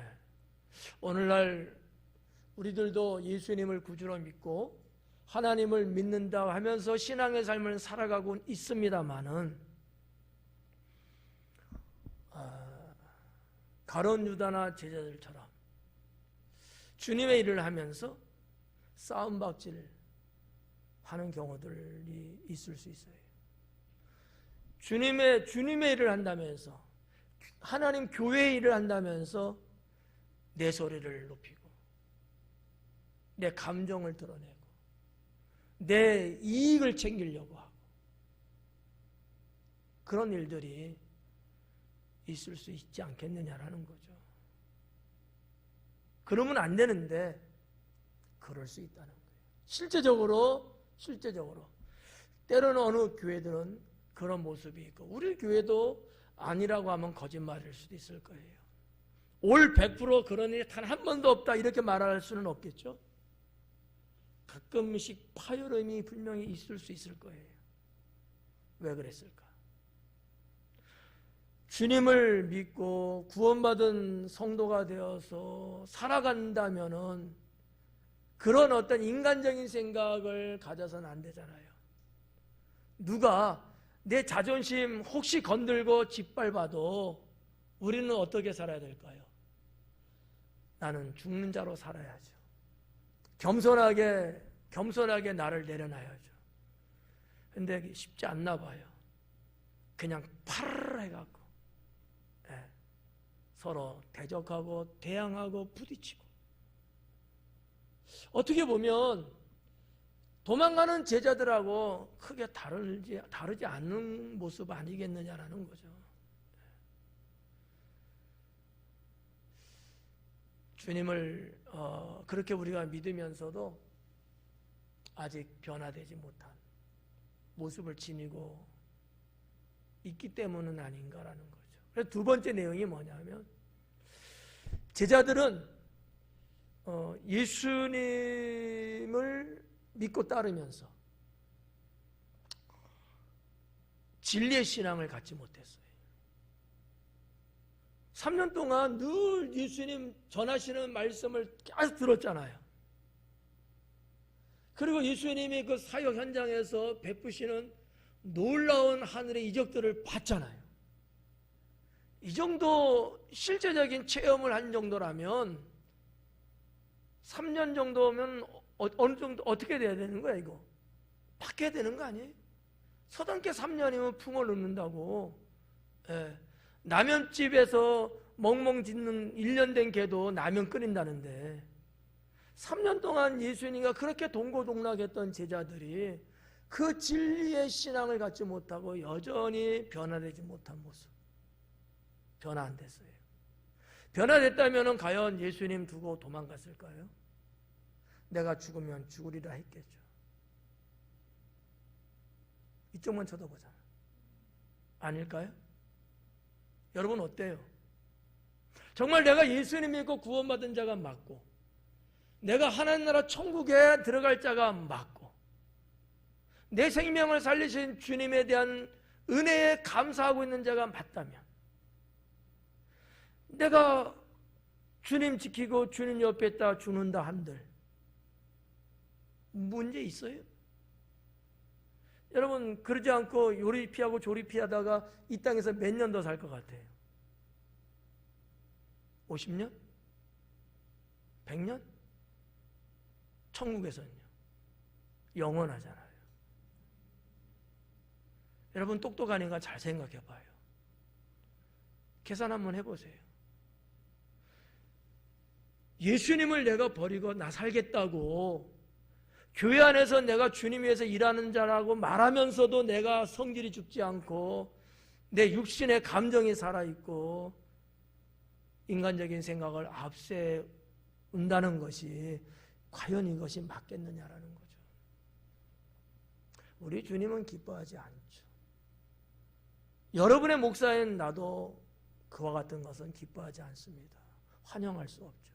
오늘날 우리들도 예수님을 구주로 믿고 하나님을 믿는다 하면서 신앙의 삶을 살아가고 있습니다마는 가룟 유다나 제자들처럼 주님의 일을 하면서 싸움박질 하는 경우들이 있을 수 있어요. 주님의 일을 한다면서 하나님 교회의 일을 한다면서 내 소리를 높이고 내 감정을 드러내고 내 이익을 챙기려고 하고 그런 일들이 있을 수 있지 않겠느냐라는 거죠. 그러면 안 되는데 그럴 수 있다는 거예요. 실제적으로 때로는 어느 교회들은 그런 모습이 있고 우리 교회도 아니라고 하면 거짓말일 수도 있을 거예요. 올 100% 그런 일이 단 한 번도 없다 이렇게 말할 수는 없겠죠. 가끔씩 파열음이 분명히 있을 수 있을 거예요. 왜 그랬을까? 주님을 믿고 구원받은 성도가 되어서 살아간다면은 그런 어떤 인간적인 생각을 가져서는 안 되잖아요. 누가 내 자존심 혹시 건들고 짓밟아도 우리는 어떻게 살아야 될까요? 나는 죽는 자로 살아야죠. 겸손하게 나를 내려놔야죠. 근데 쉽지 않나 봐요. 그냥 파르르 해갖고 서로 대적하고 대항하고 부딪히고 어떻게 보면 도망가는 제자들하고 크게 다르지 않는 모습 아니겠느냐라는 거죠. 주님을 그렇게 우리가 믿으면서도 아직 변화되지 못한 모습을 지니고 있기 때문은 아닌가라는 거죠. 그래서 두 번째 내용이 뭐냐면 제자들은 예수님을 믿고 따르면서 진리의 신앙을 갖지 못했어요. 3년 동안 늘 예수님 전하시는 말씀을 계속 들었잖아요. 그리고 예수님이 그 사역 현장에서 베푸시는 놀라운 하늘의 이적들을 봤잖아요. 이 정도 실제적인 체험을 한 정도라면 3년 정도면 어느 정도 어떻게 돼야 되는 거야 이거? 바뀌어야 되는 거 아니에요? 서당계 3년이면 풍을 넣는다고. 라면집에서 멍멍 짖는 1년 된 개도 라면 끓인다는데 3년 동안 예수님과 그렇게 동고동락했던 제자들이 그 진리의 신앙을 갖지 못하고 여전히 변화되지 못한 모습. 변화 안 됐어요. 변화됐다면 과연 예수님 두고 도망갔을까요? 내가 죽으면 죽으리라 했겠죠. 이쪽만 쳐다보잖아. 아닐까요? 여러분 어때요? 정말 내가 예수님 믿고 구원받은 자가 맞고 내가 하나님 나라 천국에 들어갈 자가 맞고 내 생명을 살리신 주님에 대한 은혜에 감사하고 있는 자가 맞다면 내가 주님 지키고 주님 옆에 있다 죽는다 한들 문제 있어요? 여러분 그러지 않고 요리 피하고 조리 피하다가 이 땅에서 몇 년 더 살 것 같아요? 50년? 100년? 천국에서는요 영원하잖아요. 여러분 똑똑하니까 잘 생각해 봐요. 계산 한번 해보세요. 예수님을 내가 버리고 나 살겠다고 교회 안에서 내가 주님 위해서 일하는 자라고 말하면서도 내가 성질이 죽지 않고 내 육신의 감정이 살아있고 인간적인 생각을 앞세운다는 것이 과연 이것이 맞겠느냐라는 거죠. 우리 주님은 기뻐하지 않죠. 여러분의 목사인 나도 그와 같은 것은 기뻐하지 않습니다. 환영할 수 없죠.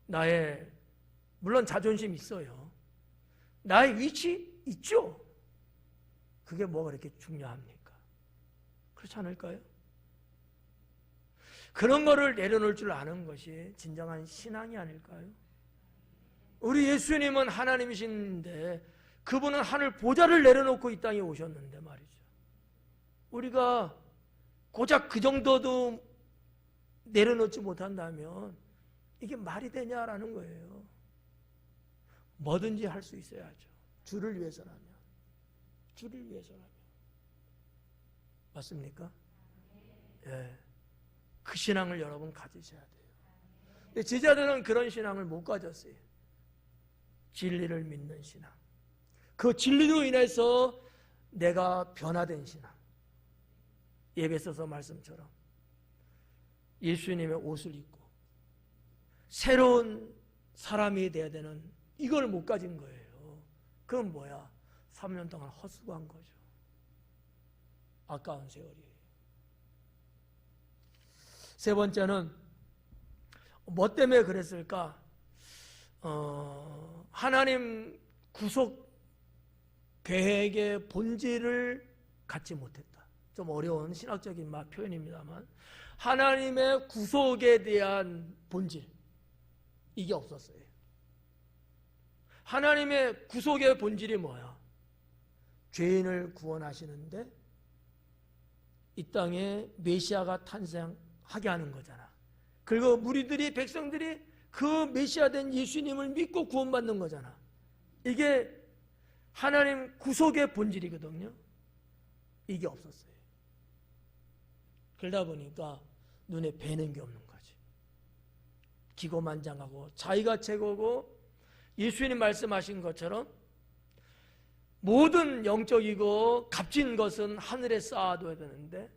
나의 물론 자존심 있어요. 나의 위치 있죠. 그게 뭐가 그렇게 중요합니까? 그렇지 않을까요? 그런 거를 내려놓을 줄 아는 것이 진정한 신앙이 아닐까요? 우리 예수님은 하나님이신데 그분은 하늘 보좌를 내려놓고 이 땅에 오셨는데 말이죠. 우리가 고작 그 정도도 내려놓지 못한다면 이게 말이 되냐라는 거예요. 뭐든지 할 수 있어야죠. 주를 위해서라면. 주를 위해서라면. 맞습니까? 예. 그 신앙을 여러분 가지셔야 돼요. 근데 제자들은 그런 신앙을 못 가졌어요. 진리를 믿는 신앙. 그 진리로 인해서 내가 변화된 신앙. 에베소서 말씀처럼 예수님의 옷을 입고 새로운 사람이 되어야 되는 이걸 못 가진 거예요. 그건 뭐야? 3년 동안 헛수고한 거죠. 아까운 세월이에요. 세 번째는 뭐 때문에 그랬을까? 하나님 구속 계획의 본질을 갖지 못했다. 좀 어려운 신학적인 표현입니다만 하나님의 구속에 대한 본질 이게 없었어요. 하나님의 구속의 본질이 뭐야? 죄인을 구원하시는데 이 땅에 메시아가 탄생하게 하는 거잖아. 그리고 무리들이 백성들이 그 메시아 된 예수님을 믿고 구원받는 거잖아. 이게 하나님 구속의 본질이거든요. 이게 없었어요. 그러다 보니까 눈에 뵈는 게 없는 거지. 기고만장하고 자기가 최고고 예수님 말씀하신 것처럼 모든 영적이고 값진 것은 하늘에 쌓아둬야 되는데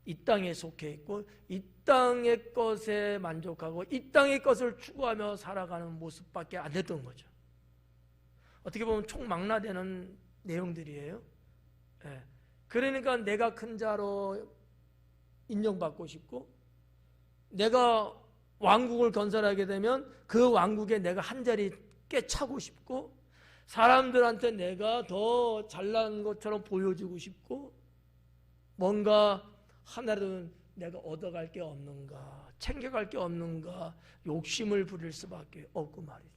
이 땅에 속해 있고 이 땅의 것에 만족하고 이 땅의 것을 추구하며 살아가는 모습밖에 안 됐던 거죠. 어떻게 보면 총망라되는 내용들이에요. 예. 그러니까 내가 큰 자로 인정받고 싶고 내가 왕국을 건설하게 되면 그 왕국에 내가 한 자리 꿰차고 싶고 사람들한테 내가 더 잘난 것처럼 보여주고 싶고 뭔가 하나라도 내가 얻어갈 게 없는가 챙겨갈 게 없는가 욕심을 부릴 수밖에 없고 말이죠.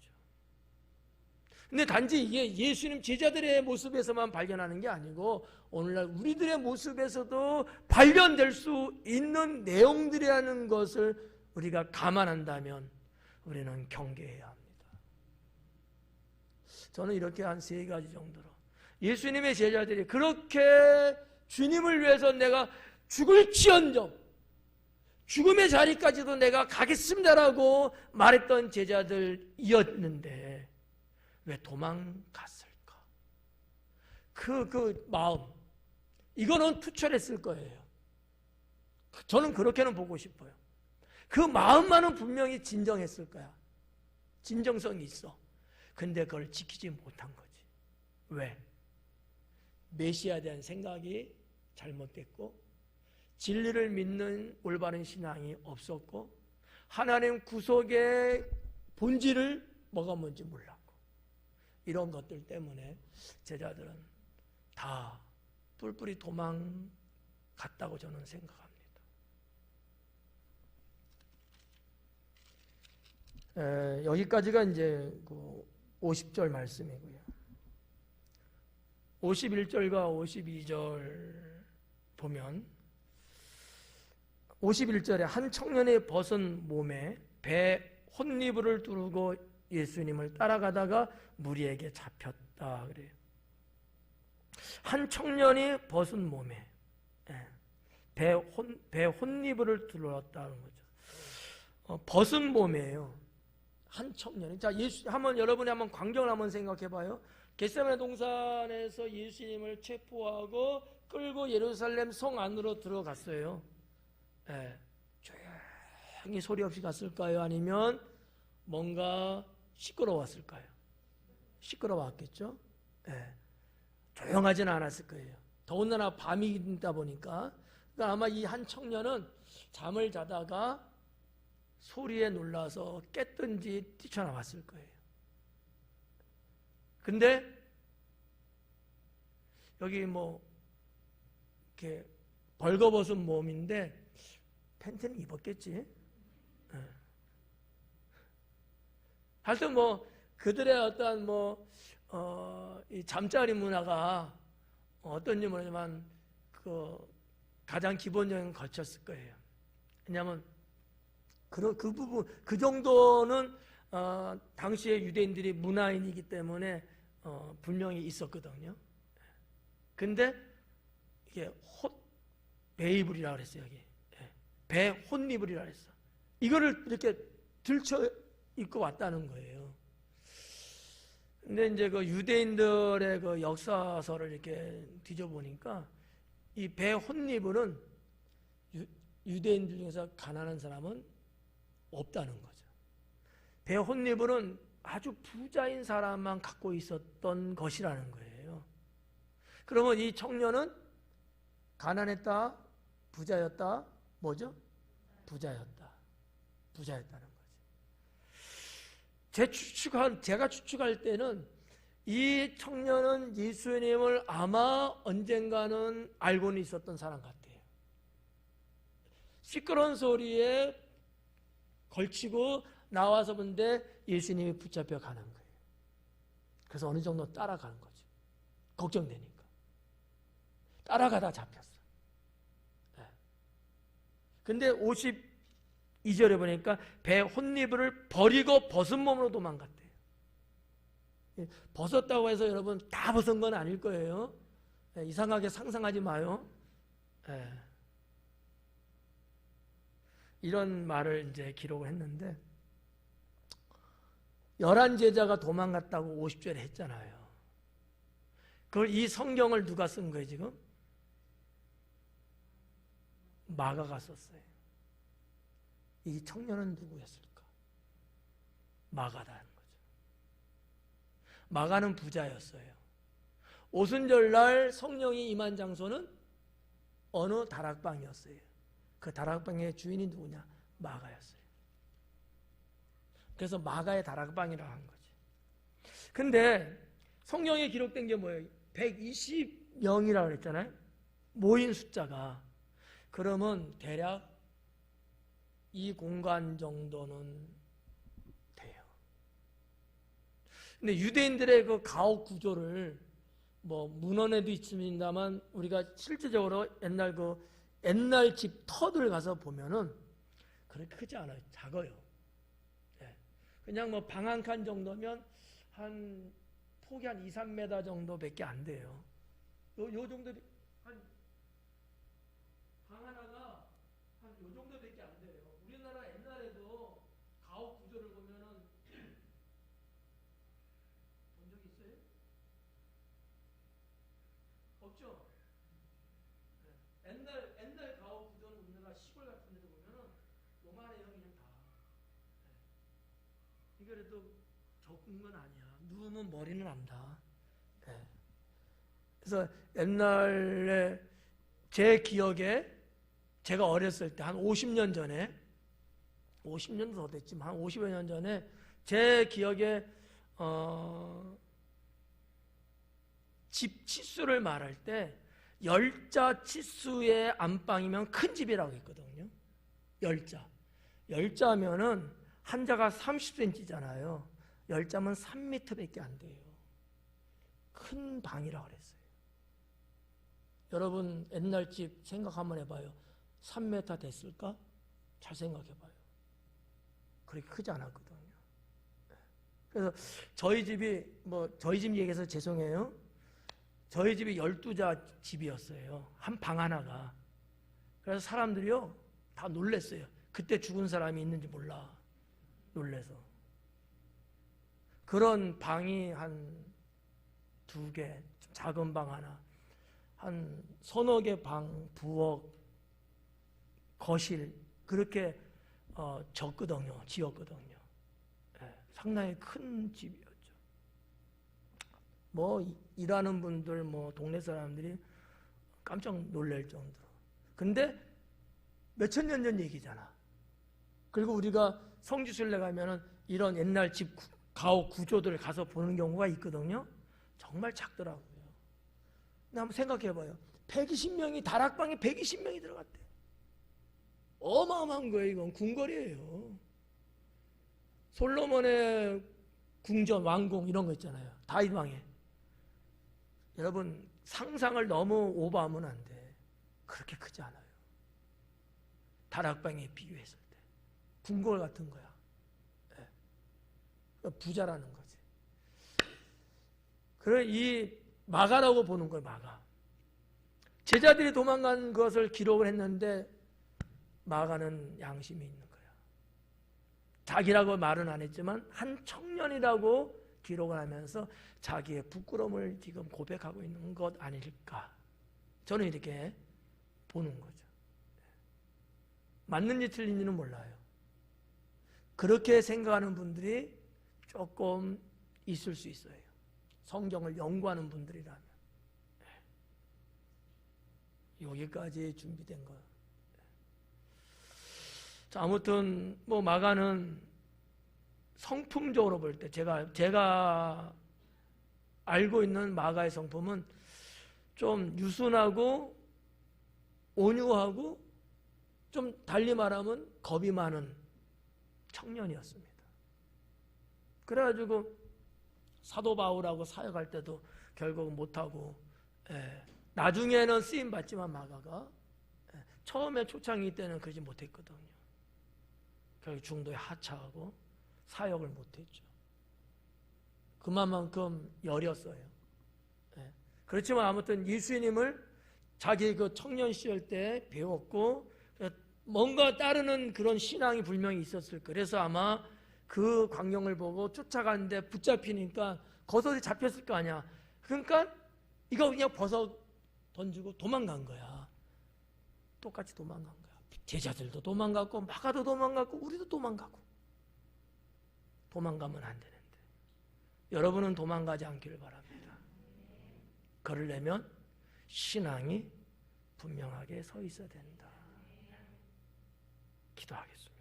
근데 단지 이게 예수님 제자들의 모습에서만 발견하는 게 아니고 오늘날 우리들의 모습에서도 발견될 수 있는 내용들이라는 것을 우리가 감안한다면 우리는 경계해야 합니다. 저는 이렇게 한 3가지 정도로 예수님의 제자들이 그렇게 주님을 위해서 내가 죽을지언정 죽음의 자리까지도 내가 가겠습니다라고 말했던 제자들이었는데 왜 도망갔을까? 그 마음 이거는 투철했을 거예요. 저는 그렇게는 보고 싶어요. 그 마음만은 분명히 진정했을 거야. 진정성이 있어. 근데 그걸 지키지 못한 거지. 왜? 메시아에 대한 생각이 잘못됐고 진리를 믿는 올바른 신앙이 없었고 하나님 구속의 본질을 뭐가 뭔지 몰랐고, 이런 것들 때문에 제자들은 다 뿔뿔이 도망갔다고 저는 생각합니다. 여기까지가 이제 그 50절 말씀이고요. 51절과 52절 보면 51절에 한 청년의 벗은 몸에 배 혼니부를 두르고 예수님을 따라가다가 무리에게 잡혔다 그래요. 한 청년이 벗은 몸에 배 혼니부를 둘렀다는 거죠. 벗은 몸이에요. 한 청년이. 자, 여러분이 한번 광경을 한번 생각해 봐요. 겟세마네 동산에서 예수님을 체포하고 끌고 예루살렘 성 안으로 들어갔어요. 조용히 소리 없이 갔을까요? 아니면 뭔가 시끄러웠을까요? 시끄러웠겠죠? 조용하지는 않았을 거예요. 더군다나 밤이다 보니까. 그러니까 아마 이 한 청년은 잠을 자다가 소리에 놀라서 깼든지 뛰쳐나왔을 거예요. 근데 여기 뭐 이렇게 벌거벗은 몸인데 팬티는 입었겠지. 하여튼 뭐 그들의 어떤 이 잠자리 문화가 어떤지 모르지만 그 가장 기본적인 거쳤을 거예요. 왜냐하면 그 부분, 그 정도는 당시의 유대인들이 문화인이기 때문에 분명히 있었거든요. 근데 이게 베이블이라고 그랬어요. 여기 배 혼니불이라고 그랬어. 이거를 이렇게 들쳐 입고 왔다는 거예요. 근데 이제 그 유대인들의 그 역사서를 이렇게 뒤져보니까 이 배 혼니불은 유대인들 중에서 가난한 사람은 없다는 거죠. 배 혼니불은 아주 부자인 사람만 갖고 있었던 것이라는 거예요. 그러면 이 청년은 가난했다, 부자였다, 뭐죠? 부자였다. 부자였다는 거죠. 제가 추측할 때는 이 청년은 예수님을 아마 언젠가는 알고는 있었던 사람 같아요. 시끄러운 소리에 걸치고 나와서 본데 예수님이 붙잡혀 가는 거예요. 그래서 어느 정도 따라가는 거죠. 걱정되니까. 따라가다 잡혔어. 근데 52절에 보니까 배 혼니부를 버리고 벗은 몸으로 도망갔대요. 벗었다고 해서 여러분 다 벗은 건 아닐 거예요. 이상하게 상상하지 마요. 이런 말을 이제 기록을 했는데 11제자가 도망갔다고 50절에 했잖아요. 그걸 이 성경을 누가 쓴 거예요 지금? 마가가 썼어요. 이 청년은 누구였을까? 마가다는 거죠. 마가는 부자였어요. 오순절날 성령이 임한 장소는 어느 다락방이었어요. 그 다락방의 주인이 누구냐? 마가였어요. 그래서 마가의 다락방이라고 한 거지. 근데 성경에 기록된 게 뭐예요? 120명이라고 그랬잖아요. 모인 숫자가. 그러면 대략 이 공간 정도는 돼요. 근데 유대인들의 그 가옥 구조를 뭐 문헌에도 있습니다만 우리가 실제적으로 옛날 집 터들 가서 보면은 그렇게 크지 않아요. 작아요. 그냥 뭐 방 한 칸 정도면 한 폭이 한 2, 3m 정도밖에 안 돼요. 요 정도 방 하나가 한 요 정도밖에 안 돼요. 우리나라 옛날에도 가옥 구조를 보면은 본 적 있어요? 없죠? 옛날 가옥 구조는 우리나라 시골 같은 데서 보면은 요만해요 그냥 다. 그래도 적은 건 아니야. 누우면 머리는 안다. 그래서 옛날에 제 기억에 제가 어렸을 때 한 50년 전에 50년도 더 됐지만 한 50여 년 전에 제 기억에 집 치수를 말할 때 열자 치수의 안방이면 큰 집이라고 했거든요. 열자면은 한자가 30cm잖아요. 열자면 3m밖에 안 돼요. 큰 방이라고 그랬어요. 여러분 옛날 집 생각 한번 해봐요. 3m 됐을까? 잘 생각해봐요. 그렇게 크지 않았거든요. 그래서 저희 집이 저희 집 얘기해서 죄송해요. 저희 집이 12자 집이었어요. 한 방 하나가. 그래서 사람들이요 다 놀랬어요. 그때 죽은 사람이 있는지 몰라. 놀래서. 그런 방이 한 2개, 작은 방 하나, 한 서너 개 방, 부엌, 거실 그렇게 지었거든요. 상당히 큰 집이었죠. 일하는 분들, 동네 사람들이 깜짝 놀랄 정도로. 근데 몇천 년 전 얘기잖아. 그리고 우리가 성지순례 가면은 이런 옛날 집 가옥 구조들을 가서 보는 경우가 있거든요. 정말 작더라고요. 근데 한번 생각해봐요. 120명이, 다락방에 120명이 들어갔대요. 어마어마한 거예요. 이건 궁궐이에요. 솔로몬의 궁전, 왕궁 이런 거 있잖아요. 다윗왕에. 여러분 상상을 너무 오버하면 안 돼. 그렇게 크지 않아요. 다락방에 비교했을 때. 궁궐 같은 거야. 부자라는 거지. 그래 이 마가라고 보는 거예요. 마가. 제자들이 도망간 것을 기록을 했는데 마가는 양심이 있는 거야. 자기라고 말은 안 했지만 한 청년이라고 기록을 하면서 자기의 부끄러움을 지금 고백하고 있는 것 아닐까. 저는 이렇게 보는 거죠. 맞는지 틀린지는 몰라요. 그렇게 생각하는 분들이 조금 있을 수 있어요. 성경을 연구하는 분들이라면. 여기까지 준비된 거. 자, 아무튼 마가는 성품적으로 볼 때 제가 알고 있는 마가의 성품은 좀 유순하고 온유하고 좀 달리 말하면 겁이 많은 청년이었습니다. 그래가지고 사도 바울하고 사역할 때도 결국은 못하고, 나중에는 쓰임 받지만 마가가 처음에 초창기 때는 그러지 못했거든요. 결국 중도에 하차하고 사역을 못했죠. 그만큼 여렸어요. 그렇지만 아무튼 예수님을 자기 그 청년 시절 때 배웠고 뭔가 따르는 그런 신앙이 분명히 있었을 거예요. 그래서 아마 그 광경을 보고 쫓아가는데 붙잡히니까 겉옷이 잡혔을 거 아니야. 그러니까 이거 그냥 벗어 던지고 도망간 거야. 똑같이 도망간 거야. 제자들도 도망갔고 마가도 도망갔고 우리도 도망가고. 도망가면 안 되는데 여러분은 도망가지 않기를 바랍니다. 그러려면 신앙이 분명하게 서 있어야 된다. 기도하겠습니다.